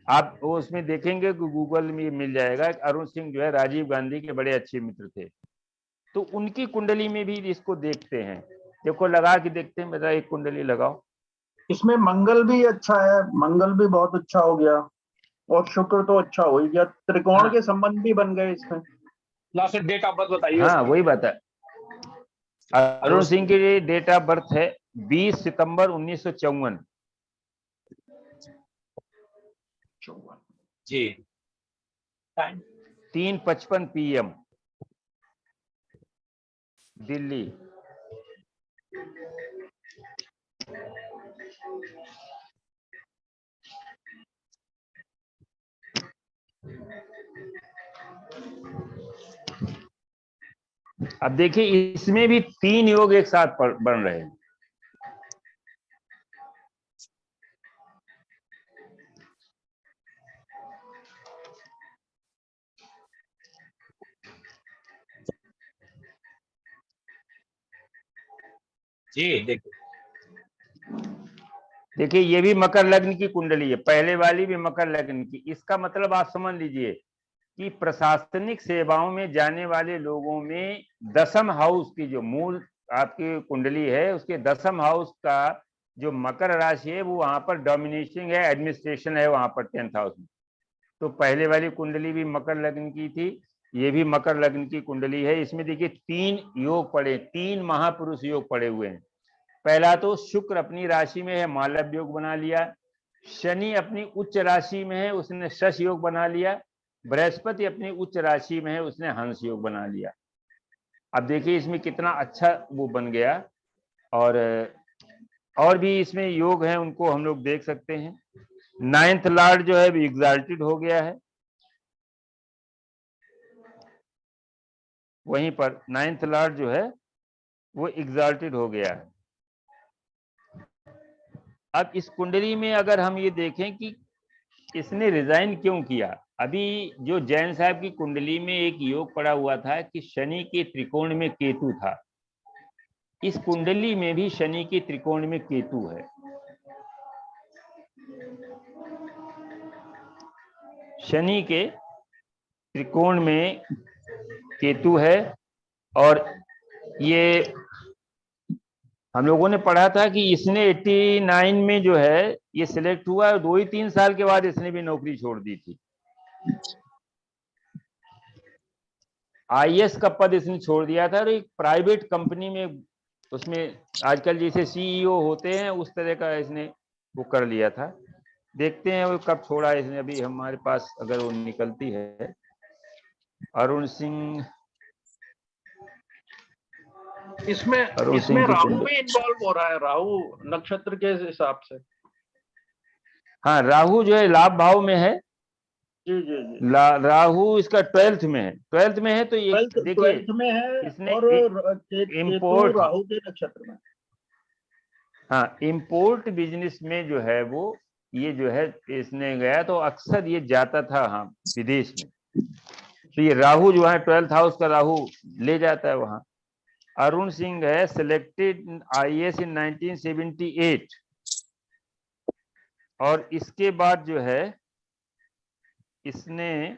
आप वो उसमें देखेंगे गूगल में मिल जाएगा। अरुण सिंह जो है राजीव गांधी के बड़े अच्छे मित्र थे। तो उनकी कुंडली में भी इसको देखते हैं। देखो लगा के देखते हैं, मेरा एक कुंडली लगाओ। इसमें मंगल भी अच्छा है, मंगल भी बहुत अच्छा हो गया, और शुक्र तो अच्छा हो ही गया, त्रिकोण के संबंध भी बन गए इसमें। लास्ट डेट ऑफ बर्थ बताइए। हाँ वही बात है। अरुण सिंह की डेट ऑफ बर्थ है 20 सितंबर 1954 जी। Time 3:55 PM Delhi. अब देखिए इसमें भी 3 योग एक साथ बन रहे हैं। जी देखिए ये भी मकर लग्न की कुंडली है, पहले वाली भी मकर लग्न की। इसका मतलब आप समझ लीजिए कि प्रशासनिक सेवाओं में जाने वाले लोगों में 10th हाउस की जो मूल आपकी कुंडली है, उसके 10th हाउस का जो मकर राशि है वो वहां पर डोमिनेटिंग है, एडमिनिस्ट्रेशन है वहां पर 10th हाउस में। तो पहले वाली कुंडली भी मकर लग्न की थी, ये भी मकर लग्न की कुंडली है। इसमें देखिए 3 योग पड़े, 3 महापुरुष योग पड़े हुए हैं। पहला तो शुक्र अपनी राशि में है, मालव योग बना लिया। शनि अपनी उच्च राशि में है, उसने शश योग बना लिया। बृहस्पति अपनी उच्च राशि में है, उसने हंस योग बना लिया। अब देखिए इसमें कितना अच्छा वो बन गया। और भी इसमें योग हैं, उनको हम लोग देख सकते हैं। 9th लॉर्ड जो है एग्जाल्टेड हो गया है, वहीं पर 9th लॉर्ड जो है वो एग्जाल्टेड हो गया है। अब इस कुंडली में अगर हम ये देखें कि इसने रिजाइन क्यों किया, अभी जो जैन साहब की कुंडली में एक योग पड़ा हुआ था कि शनि के त्रिकोण में केतु था, इस कुंडली में भी शनि के त्रिकोण में केतु है। शनि के त्रिकोण में केतु है, और ये हम लोगों ने पढ़ा था कि इसने 89 में जो है ये सिलेक्ट हुआ, 2 ही 3 साल के बाद इसने भी नौकरी छोड़ दी थी। आईएएस का पद इसने छोड़ दिया था और एक प्राइवेट कंपनी में, उसमें आजकल जैसे सीईओ होते हैं उस तरह का इसने वो कर लिया था। देखते हैं वो कब छोड़ा इसने। अभी हमारे पास अगर वो निकलती है अरुण सिंह, इसमें राहु भी इन्वॉल्व हो रहा है, राहु नक्षत्र के हिसाब से। हाँ राहु जो है लाभ भाव में है। जी जी जी। राहु इसका 12th में है, 12th में है। तो ये देखिए 12th में है, इसने और केतु राहु के नक्षत्र में। हाँ इंपोर्ट बिजनेस में जो है वो ये जो है इसने गया, तो अक्सर ये जाता था हाँ विदेश में। तो ये राहु जो है 12th हाउस का राहु ले जाता है वहां। अरुण सिंह है, सिलेक्टेड IAS इन 1978, और इसके बाद जो है इसने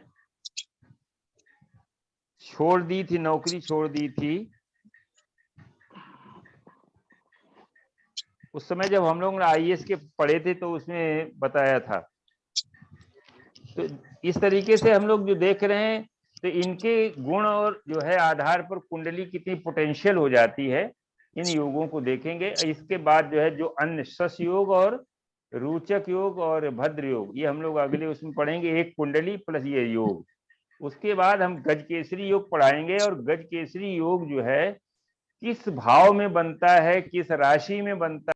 छोड़ दी थी, नौकरी छोड़ दी थी उस समय जब हम लोग IAS के पढ़े थे, तो उसमें बताया था। तो इस तरीके से हम लोग जो देख रहे हैं, तो इनके गुण और जो है आधार पर कुंडली कितनी पोटेंशियल हो जाती है, इन योगों को देखेंगे। इसके बाद जो है जो अन्य शश योग और रोचक योग और भद्र योग, ये हम लोग अगले उसमें पढ़ेंगे, एक कुंडली प्लस ये योग। उसके बाद हम गजकेसरी योग पढ़ाएंगे, और गजकेसरी योग जो है किस भाव में बनता है, किस राशि में बनता